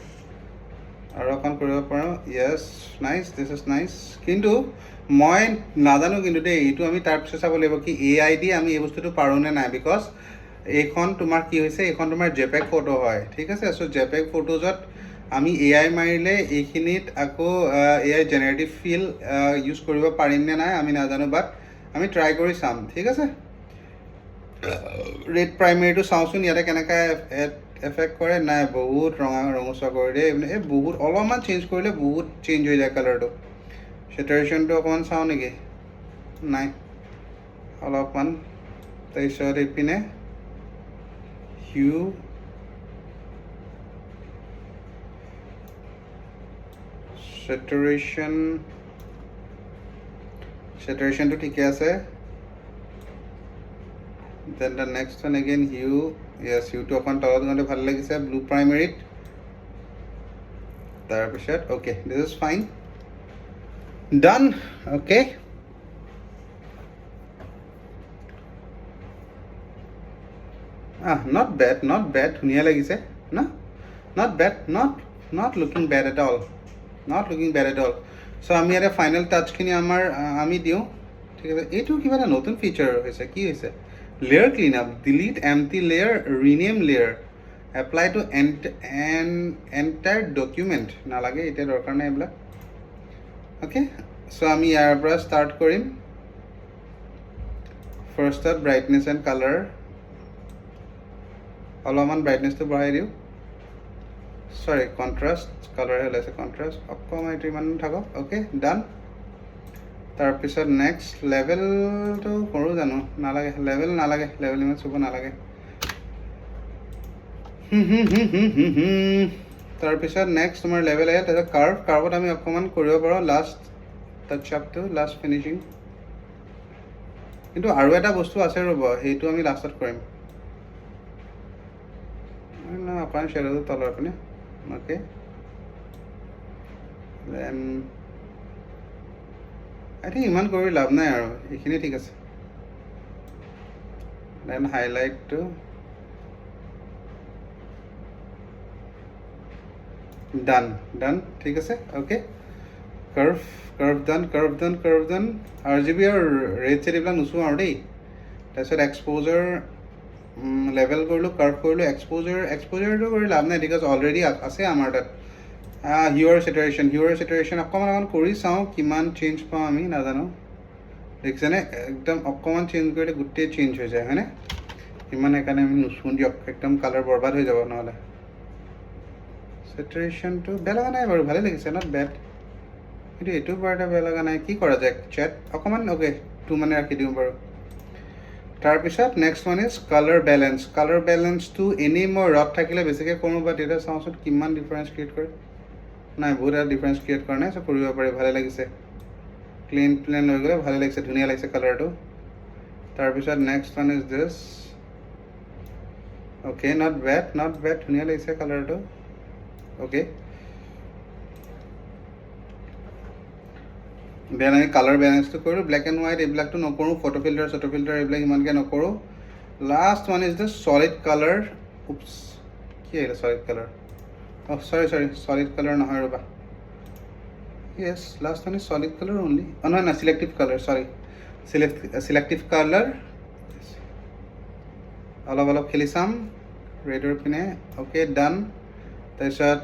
আৰু অকণ কৰিব পাৰোঁ। য়েছ, নাইচ, দিছ ইজ নাইচ। কিন্তু মই নাজানো কিন্তু দেই, এইটো আমি তাৰপিছত চাব লাগিব কি AI দি আমি এই বস্তুটো পাৰোঁ নে নাই। বিকজ এইখন তোমাৰ কি হৈছে, এইখন তোমাৰ জেপেগ ফটো হয়, ঠিক আছে। চ' জেপেগ ফটোজত আমি AI মাৰিলে এইখিনিত আকৌ AI জেনেৰেটিভ ফিল ইউজ কৰিব পাৰিম নে নাই আমি নাজানো, বাট আমি ট্ৰাই কৰি চাম, ঠিক আছে। ৰেড প্ৰাইমেৰীটো চাওঁচোন ইয়াতে কেনেকৈ এফেক্ট কৰে। নাই, বহুত ৰঙচুৱা কৰি দিয়ে, এই বহুত অলপমান চেঞ্জ কৰিলে বহুত চেঞ্জ হৈ যায় কালাৰটো। চেটাৰেশ্যনটো অকণমান চাওঁ নেকি, নাই অলপমান। তাৰপিছত এইপিনে হিউ, চেটাৰেশ্যনটো ঠিকে আছে। Then the next one again hue, yes হিউটো অকণ তলত গ'লে ভাল লাগিছে ব্লু প্ৰাইমেৰীত। তাৰপিছত okay, this is fine, done. Okay, not bad ধুনীয়া লাগিছে না not bad not looking bad at all so আমি ইয়াতে ফাইনেল টাচখিনি আমাৰ আমি দিওঁ ঠিক আছে এইটো কিবা এটা নতুন ফিচাৰ হৈছে কি হৈছে layer cleanup delete empty layer rename layer apply to entire document নালাগে এতিয়া দৰকাৰ নাই এইবিলাক ওকে so আমি ইয়াৰ পৰা ষ্টাৰ্ট কৰিম ফাৰ্ষ্টত ব্ৰাইটনেছ এণ্ড কালাৰ অলপমান ব্ৰাইটনেছটো বঢ়াই দিওঁ সৰি কণ্ট্ৰাষ্ট কালাৰহে ওলাইছে কণ্ট্ৰাষ্ট অকণমান এইটো ইমান থাকক অ'কে ডান তাৰপিছত নেক্সট লেভেলটো কৰোঁ জানো নালাগে লেভেল ইমান চুব নালাগে তাৰপিছত নেক্সট তোমাৰ লেভেল আহিল তাৰপিছত কাৰ্ভত আমি অকণমান কৰিব পাৰোঁ লাষ্ট টাচ আপটো লাষ্ট ফিনিচিং কিন্তু আৰু এটা বস্তু আছে ৰ'ব সেইটো আমি লাষ্টত কৰিম অকণমান শ্বেডোটো তলৰ পিনে অ'কে দেন আই থিংক ইমান কৰি লাভ নাই আৰু এইখিনি ঠিক আছে দেন হাইলাইটটো ডান ঠিক আছে অ'কে কাৰ্ভ ডান RGB আৰু ৰেড চেড এইবিলাক নুচোঁ আৰু দেই তাৰপিছত এক্সপ'জাৰ লেভেল কৰিলোঁ কাৰ্ভ কৰিলোঁ এক্সপ'জাৰটো কৰি লাভ নাই বিকজ অলৰেডি আছে আমাৰ তাত হিউৰ চেটুৰেশ্যন অকণমান কৰি চাওঁ কিমান চেঞ্জ পাওঁ আমি নাজানো দেখিছেনে একদম অকণমান চেঞ্জ কৰিলে গোটেই চেঞ্জ হৈ যায় হয়নে ইমান সেইকাৰণে আমি নুচোঁ দিয়ক একদম কালাৰ বৰবাদ হৈ যাব নহ'লে চেটুৰেশ্যনটো বেয়া লগা নাই বাৰু ভালেই লাগিছে নট বেড কিন্তু এইটো বৰ এটা বেয়া লগা নাই কি কৰা যায় চেট অকণমান অ'কে 2 মানে ৰাখি দিওঁ বাৰু তাৰপিছত নেক্সট ওৱান ইজ কালাৰ বেলেঞ্চটো এনেই মই ৰদ থাকিলে বেছিকৈ কৰোঁ বা তেতিয়া চাওঁচোন কিমান ডিফাৰেঞ্চ ক্ৰিয়েট কৰে নাই বহুত এটা ডিফাৰেঞ্চ ক্ৰিয়েট কৰা নাই চ' কৰিব পাৰি ভালে লাগিছে ক্লিন লৈ গ'লে ভালে লাগিছে ধুনীয়া লাগিছে কালাৰটো তাৰপিছত next one is this okay not bed ধুনীয়া লাগিছে কালাৰটো অ'কে দেন আমি কালাৰ বেলেঞ্চটো কৰোঁ ব্লেক এণ্ড হোৱাইট এইবিলাকতো নকৰোঁ ফটো ফিল্টাৰ এইবিলাক ইমানকৈ নকৰোঁ last one is the solid colour কি আহিলে solid colour sorry solid colour নহয় ৰ'বা yes last one is solid colour only নহয় selective colour sorry selective colour অলপ খেলি চাম ৰেডৰ পিনে অ'কে ডান তাৰপিছত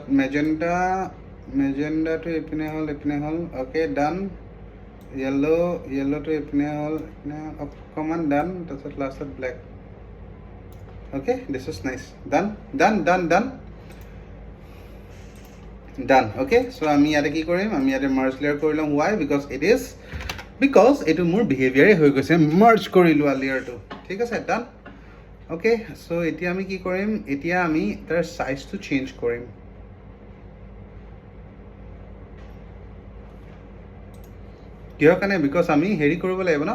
মেজেণ্ডাটো এইপিনে হ'ল অ'কে ডান য়েল্ল'টো এইপিনে হ'ল অকণমান ডান তাৰপিছত লাষ্টত black okay this is nice done okay so' আমি ইয়াতে কি কৰিম আমি ইয়াতে মাৰ্জ লেয়াৰ কৰি ল'ম ৱাই বিকজ এইটো মোৰ বিহেভিয়াৰে হৈ গৈছে মাৰ্জ কৰি লোৱা লেয়াৰটো ঠিক আছে ডান অ'কে চ' এতিয়া আমি কি কৰিম এতিয়া আমি তাৰ চাইজটো চেঞ্জ কৰিম কিহৰ কাৰণে বিকজ আমি হেৰি কৰিব লাগিব ন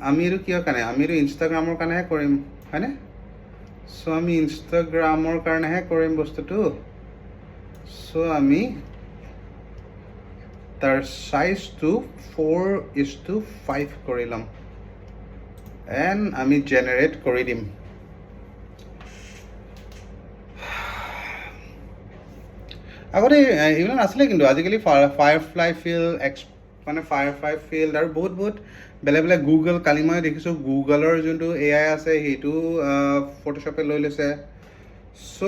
আমি এইটো কিহৰ কাৰণে আমি এইটো ইনষ্টাগ্ৰামৰ কাৰণেহে কৰিম হয়নে চ' আমি ইনষ্টাগ্ৰামৰ কাৰণেহে কৰিম বস্তুটো চ' আমি তাৰ চাইজটো 4:5 কৰি ল'ম এণ্ড আমি জেনেৰেট কৰি দিম আগতে এইবিলাক নাছিলে কিন্তু আজিকালি ফায়াৰফ্লাই ফিল্ড আৰু বহুত বেলেগ গুগল কালি মই দেখিছোঁ গুগলৰ যোনটো AI আছে সেইটো ফটোশ্বপে লৈ লৈছে চ'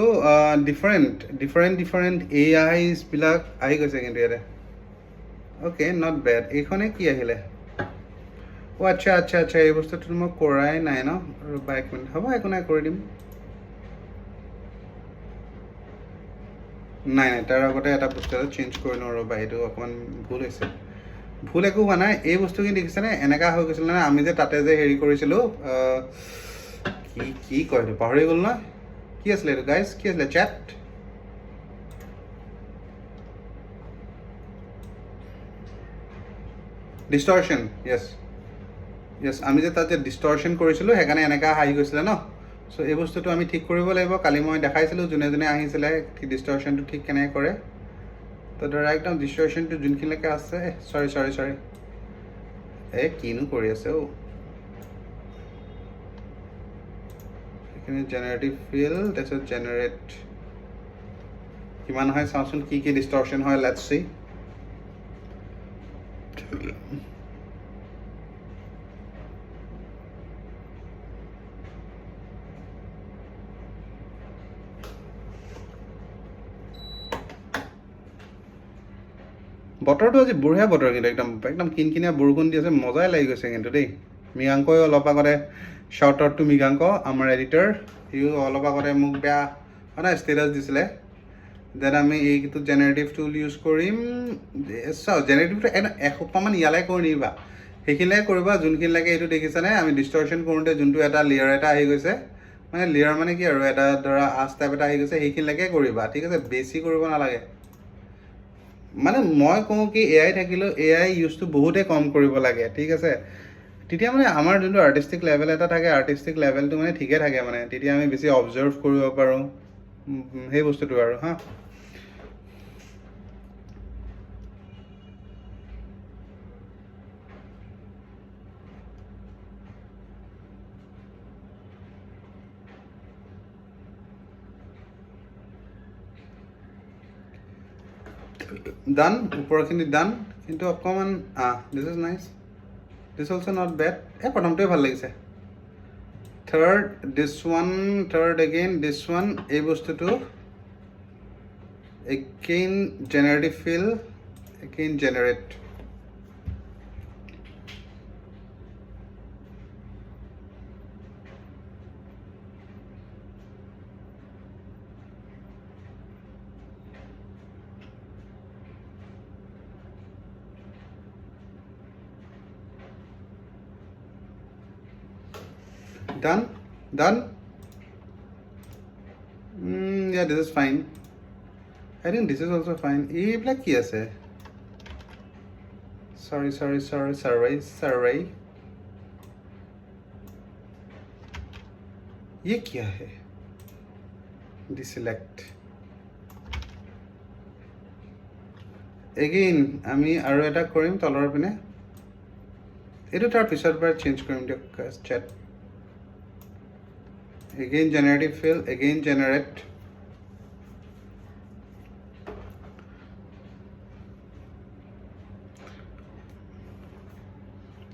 ডিফাৰেণ্ট AIsবিলাক আহি গৈছে কিন্তু ইয়াতে অ'কে নট বেড এইখনে কি আহিলে অ' আচ্ছা এই বস্তুটো মই কৰাই নাই ন ৰ'বা 1 মিনিট হ'ব একো নাই কৰি দিম নাই তাৰ আগতে এটা বস্তু এটা চেঞ্জ কৰি লওঁ ৰ'বা এইটো অকণমান ভুল একো হোৱা নাই এই বস্তুখিনি দেখিছেনে এনেকুৱা হৈ গৈছিলে নে আমি যে তাতে যে হেৰি কৰিছিলোঁ কি কয় এইটো পাহৰি গ'ল নহয় কি আছিলে এইটো গাইজ কি আছিলে চেট ডিষ্টৰশ্যন য়েছ আমি যে তাত যে ডিষ্টৰশ্যন কৰিছিলোঁ সেইকাৰণে এনেকুৱা আহি গৈছিলে ন চ' এই বস্তুটো আমি ঠিক কৰিব লাগিব কালি মই দেখাইছিলোঁ যোনে আহিছিলে ডিষ্টৰশ্যনটো ঠিক কেনেকৈ কৰে তো ধৰা একদম ডিষ্টৰশ্যনটো যোনখিনিলৈকে আছে চৰি কিনো কৰি আছে এইখিনি জেনেৰেটিভ ফিল তাৰপিছত জেনেৰেট কিমান হয় চাওঁচোন কি কি ডিষ্টৰশ্যন হয় লেটছ চি বতৰটো আজি বঢ়িয়া বতৰ কিন্তু একদম একদম কিনকিনীয়া বৰষুণ দি আছে মজাই লাগি গৈছে কিন্তু দেই মৃগাংকই অলপ আগতে শ্বাউট আউট টু মৃগাংক আমাৰ এডিটৰ সিও অলপ আগতে মোক বেয়া মানে ষ্টেটাছ দিছিলে দেন আমি এইটো জেনেৰেটিভ টুল ইউজ কৰিম চাওঁ জেনেৰেটিভটো এসোপামান ইয়ালৈ কৰি নিবা সেইখিনিলৈকে কৰিবা যোনখিনিলৈকে এইটো দেখিছানে আমি ডিষ্টৰশ্যন কৰোঁতে যোনটো এটা লেয়াৰ এটা আহি গৈছে মানে লেয়াৰ মানে কি আৰু এটা ধৰা আঁচ টাইপ এটা আহি গৈছে সেইখিনিলৈকে কৰিবা ঠিক আছে বেছি কৰিব নালাগে মানে মই কওঁ কি এআই থাকিলেও এআই ইউজটো বহুতেই কম কৰিব লাগে ঠিক আছে তেতিয়া মানে আমাৰ যোনটো আৰ্টিষ্টিক লেভেল এটা থাকে আৰ্টিষ্টিক লেভেলটো মানে ঠিকে থাকে মানে তেতিয়া আমি বেছি অবজাৰ্ভ কৰিব পাৰোঁ সেই বস্তুটো আৰু হা ডান ওপৰখিনি ডান কিন্তু অকণমান this is nice this also' not bad প্ৰথমটোৱে ভাল লাগিছে third this one third again this one এই বস্তুটো again generative fill again generate Done? Done? Yeah, this is fine. I think this is also fine. এইবিলাক কি আছে? Sorry. ये क्या है? Deselect. Again, আমি আৰু এটা কৰিম তলৰ পিনে এইটো তাৰ পিছৰ পৰা চেঞ্জ কৰিম দিয়ক chat. Again generative fill, again generate.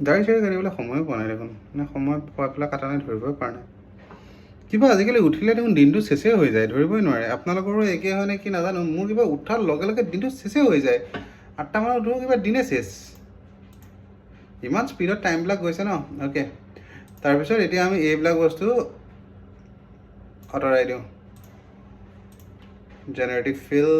দাড়ি চাৰি কাটিবলৈ সময় পোৱা নাই দেখোন মানে সময় পোৱা পেলাই কাটা নাই ধৰিবই পৰা নাই কিবা আজিকালি উঠিলে দেখোন দিনটো চেচেই হৈ যায় ধৰিবই নোৱাৰে আপোনালোকৰো একেই হয় নে কি নাজানো মোৰ কিবা উঠাৰ লগে লগে দিনটো চেচেই হৈ যায় 8টা মানত উঠো কিবা দিনে চেচ ইমান স্পীডত টাইমবিলাক গৈছে ন অ'কে তাৰপিছত এতিয়া আমি এইবিলাক বস্তু আঁতৰাই দিওঁ জেনেৰেটিভ ফিল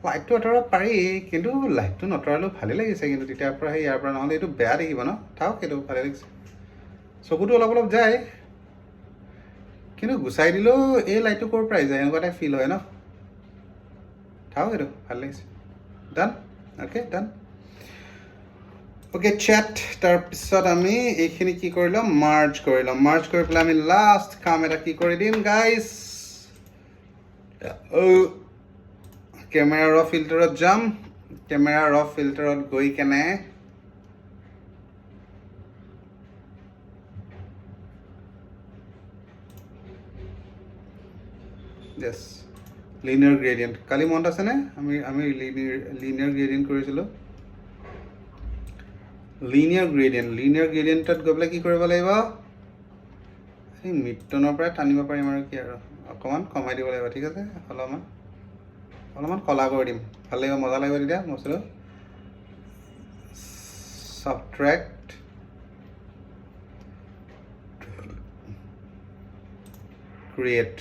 লাইটটো আঁতৰাব পাৰি কিন্তু লাইটটো নতৰালেও ভালেই লাগিছে কিন্তু তেতিয়াৰ পৰা সেই ইয়াৰ পৰা নহ'লে এইটো বেয়া দেখিব ন থাকক সেইটো ভালেই লাগিছে চকুটো অলপ অলপ যায় কিন্তু গুচাই দিলেও এই লাইটটো ক'ৰ পৰা যায় এনেকুৱা এটা ফিল হয় ন থাকক এইটো ভাল লাগিছে ডান অ'কে ডান অ'কে চেট তাৰপিছত আমি এইখিনি কি কৰি ল'ম মাৰ্জ কৰি পেলাই আমি লাষ্ট কাম এটা কি কৰি দিম গাইজ কেমেৰা ৰ ফিল্টাৰত যাম কেমেৰা ৰ ফিল্টাৰত গৈ কেনে yes linear gradient কালি মনত আছেনে আমি linear gradient কৰিছিলোঁ linear gradient গৈ পেলাই কি কৰিব লাগিব এই মিডটনৰ পৰা টানিব পাৰিম আৰু কি আৰু অকণমান কমাই দিব লাগিব ঠিক আছে অলপমান কলা কৰি দিম ভাল লাগিব মজা লাগিব তেতিয়া বস্তুটো subtract create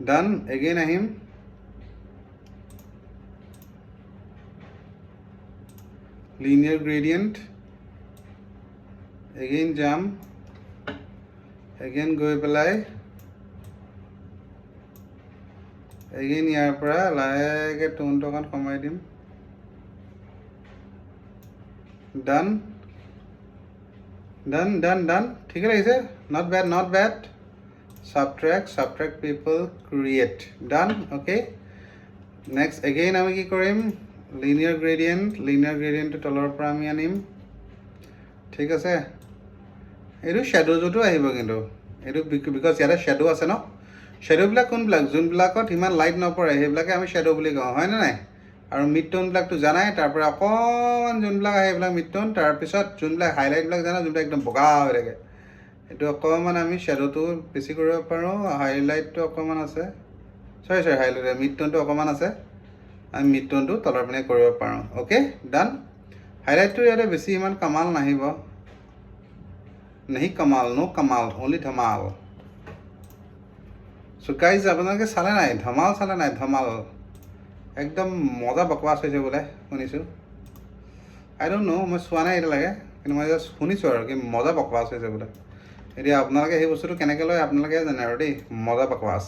done again আহিম linear gradient again যাম again গৈ পেলাই again ইয়াৰ পৰা লাহেকৈ টোনটো অকণ কমাই দিম done ঠিকে লাগিছে not bad subtract people create done okay next again আমি কি কৰিম linear gradient তলৰ পৰা আমি আনিম ঠিক আছে এইটো শ্বেডোজতো আহিব কিন্তু এইটো বিকজ ইয়াতে শ্বেডো আছে ন শ্বেডোবিলাক কোনবিলাক যোনবিলাকত ইমান লাইট নপৰে সেইবিলাকে আমি শ্বেডো বুলি কওঁ হয়নে নাই আৰু মিড টোনবিলাকতো জানাই তাৰপৰা অকণমান যোনবিলাক আহে সেইবিলাক মিড টোন তাৰপিছত যোনবিলাক হাইলাইটবিলাক জানা যোনবিলাক একদম বগা হৈ থাকে এইটো অকণমান আমি শ্বেডোটো বেছি কৰিব পাৰোঁ হাইলাইটটো অকণমান আছে চৰি হাইলাইট মিড টোনটো অকণমান আছে আমি মিড টোনটো তলৰ পিনে কৰিব পাৰোঁ অ'কে ডান হাইলাইটটো ইয়াতে বেছি ইমান কামাল নাহিব नहीं कमाल नो कमाल ओनली धमाल सो गाइज আপোনালোকে চালে নাই ধমাল চালে নাই ধমাল একদম মজা বকৱাছ হৈছে বোলে শুনিছোঁ আই ডোণ্ট নো মই চোৱা নাই এতিয়ালৈকে কিন্তু মই জাষ্ট শুনিছোঁ আৰু কি মজা বকৱাছ হৈছে বোলে এতিয়া আপোনালোকে সেই বস্তুটো কেনেকৈ লয় আপোনালোকে জানে আৰু দেই মজা বকৱাছ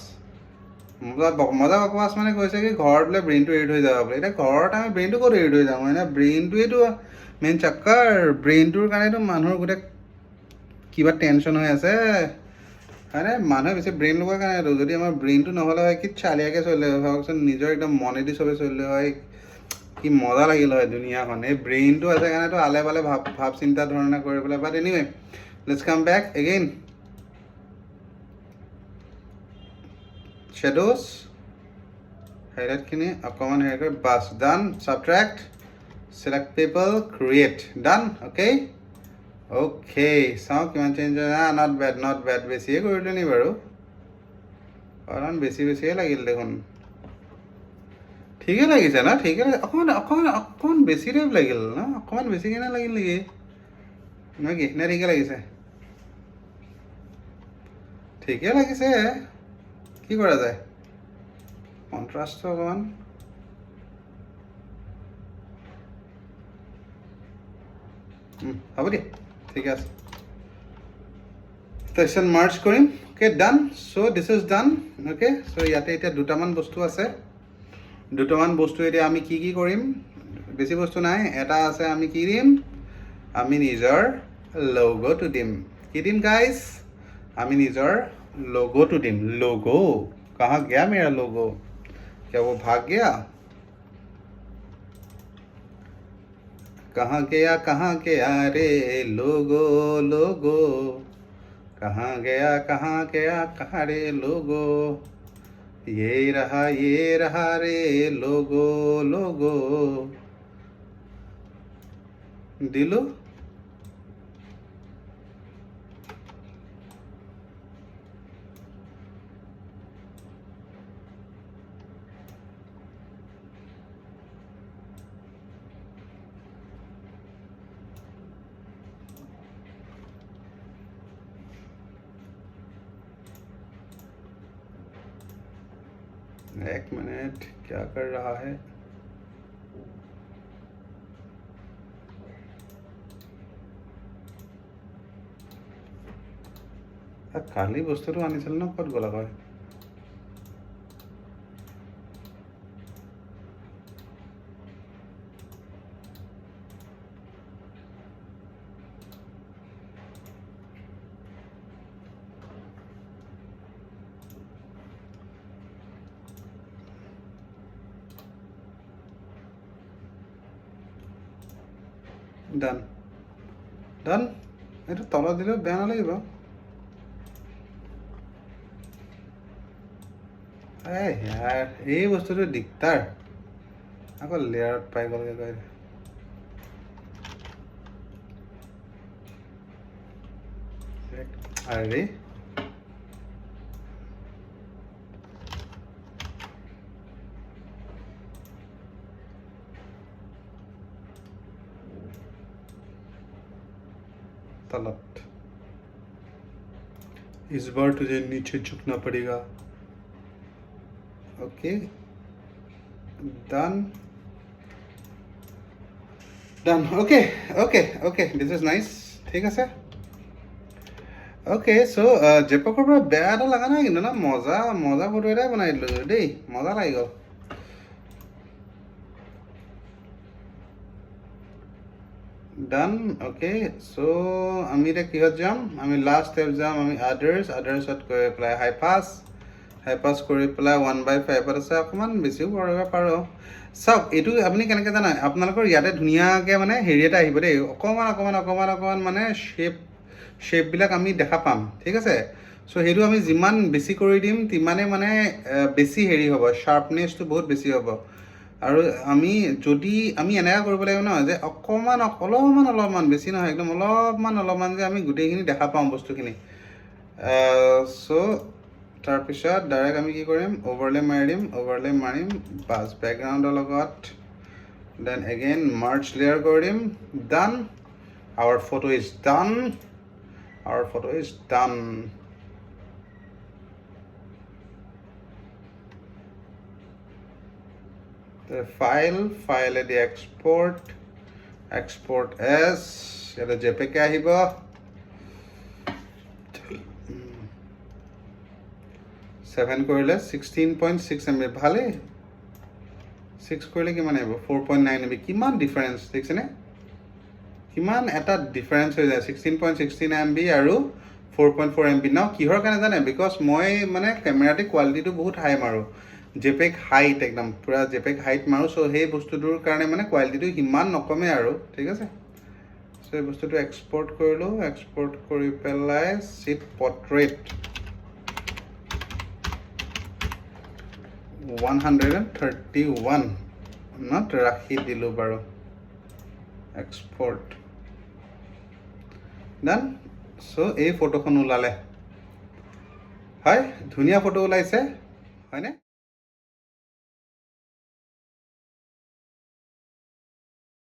মজা বকৱাছ মানে কৈছে কি ঘৰত বোলে ব্ৰেইনটো এৰি থৈ যাব বোলে এতিয়া ঘৰত আমি ব্ৰেইনটো ক'ত এৰি থৈ যাওঁ মানে ব্ৰেইনটোৱেতো মেইন চাক্কাৰ ব্ৰেইনটোৰ কাৰণেতো মানুহৰ গোটেই কিবা টেনশ্যন হৈ আছে হয়নে মানুহে বেছি ব্ৰেইন লগোৱাৰ কাৰণেতো যদি আমাৰ ব্ৰেইনটো নহ'লে হয় কি চালিয়াকৈ চলিলে হয় ভাবকচোন নিজৰ একদম মনেদি চবে চলিলে হয় কি মজা লাগিল হয় দুনিয়াখন এই ব্ৰেইনটো আছে কাৰণেতো আলে বালে ভাৱ চিন্তা ধৰণে কৰি পেলাই but anyway let's come back again shadows হাইলাইটখিনি অকণমান হেৰি কৰি বাছ done subtract select people create done okay okay চাওঁ কিমান চেঞ্জ হয় নট বেড বেছিয়ে কৰিলোঁ নি বাৰু কাৰণ বেছিয়ে লাগিল দেখোন ঠিকে লাগিছে ন ঠিকে অকণমান বেছি টাইপ লাগিল ন অকণমান বেছিকৈ লাগিল নেকি নহয় কি নে ঠিকে লাগিছে ঠিকে লাগিছে কি কৰা যায় কণ্ট্ৰাষ্টটো অকণমান হ'ব দিয়া ঠিক আছে তাৰপিছত মাৰ্চ কৰিম okay done so' this is done okay so' ইয়াতে এতিয়া দুটামান বস্তু আছে দুটামান বস্তু এতিয়া আমি কি কৰিম বেছি বস্তু নাই এটা আছে আমি কি দিম আমি নিজৰ লগ'টো দিম কি দিম গাইজ আমি নিজৰ লগ'টো দিম লগো कहाँ गया मेरा लोगो क्या वो भाग गया कहाँ गया रे लोगो लोगो कहाँ गया कहाँ रे लोगो ये रहा रे लोगो लोगो दिलो एक मिनट क्या कर रहा है কালি বস্তুটো আনিছিল ন ক'ত গ'লা হয় ডান ডান এইটো তলত দিলেও বেয়া নালাগিব यार এই বস্তুটো দিগদাৰ আকৌ লেয়াৰত পাই গ'লগৈ কয় আৰে तलत इस बार तुझे नीचे झुकना पड़ेगा okay done okay okay okay this is nice ठीक আছে ओके सो জেপকৰ পৰা বেয়া এটা লগা নাই কিন্তু না মজা ফটো এটাই বনাই দিলোঁ দেই মজা লাগি গ'ল ডান অ'কে চ' আমি এতিয়া কিহত যাম আমি লাষ্ট ষ্টেপ যাম আমি আদাৰ্ছত গৈ পেলাই হাই পাছ কৰি পেলাই 1/5 আছে অকণমান বেছিও কৰিব পাৰোঁ চাওক এইটো আপুনি কেনেকৈ জানে আপোনালোকৰ ইয়াতে ধুনীয়াকৈ মানে হেৰি এটা আহিব দেই অকণমান মানে শ্বেপবিলাক আমি দেখা পাম ঠিক আছে চ' সেইটো আমি যিমান বেছি কৰি দিম তিমানে মানে বেছি হেৰি হ'ব শ্বাৰ্পনেছটো বহুত বেছি হ'ব আৰু যদি আমি এনেকুৱা কৰিব লাগিব নহয় যে অলপমান বেছি নহয় একদম অলপমান যে আমি গোটেইখিনি দেখা পাওঁ বস্তুখিনি চ' তাৰপিছত ডাইৰেক্ট আমি কি কৰিম অভাৰলে মাৰিম বাছ বেকগ্ৰাউণ্ডৰ লগত দেন এগেইন মাৰ্জ লেয়াৰ কৰি দিম ডান our photo is done the file এদি export as এটা jpeg আহিব 7 কৰিলে 16.6 MB ভালে 6 কৰিলে কিমান আহিব 4.9 MB কিমান ডিফাৰেন্স দেখিছেনে কিমান এটা ডিফাৰেন্স হৈ যায় 16.16 MB আৰু 4.4 MB নাও কিহৰ কাৰণে জানে বিকজ মই মানে কেমেৰাটি কোৱালিটিটো বহুত হাই মাৰো জেপেগ হাইট একদম পুৰা জেপেগ হাইট মাৰো চ' সেই বস্তুটোৰ কাৰণে মানে কোৱালিটিটো সিমান নকমে আৰু ঠিক আছে চ' এই বস্তুটো এক্সপৰ্ট কৰিলোঁ এক্সপৰ্ট কৰি পেলাই চিট পৰ্ট্ৰেইট 131 not ৰাখি দিলোঁ বাৰু এক্সপৰ্ট ডান চ' এই ফটোখন ওলালে হয় ধুনীয়া ফটো ওলাইছে হয়নে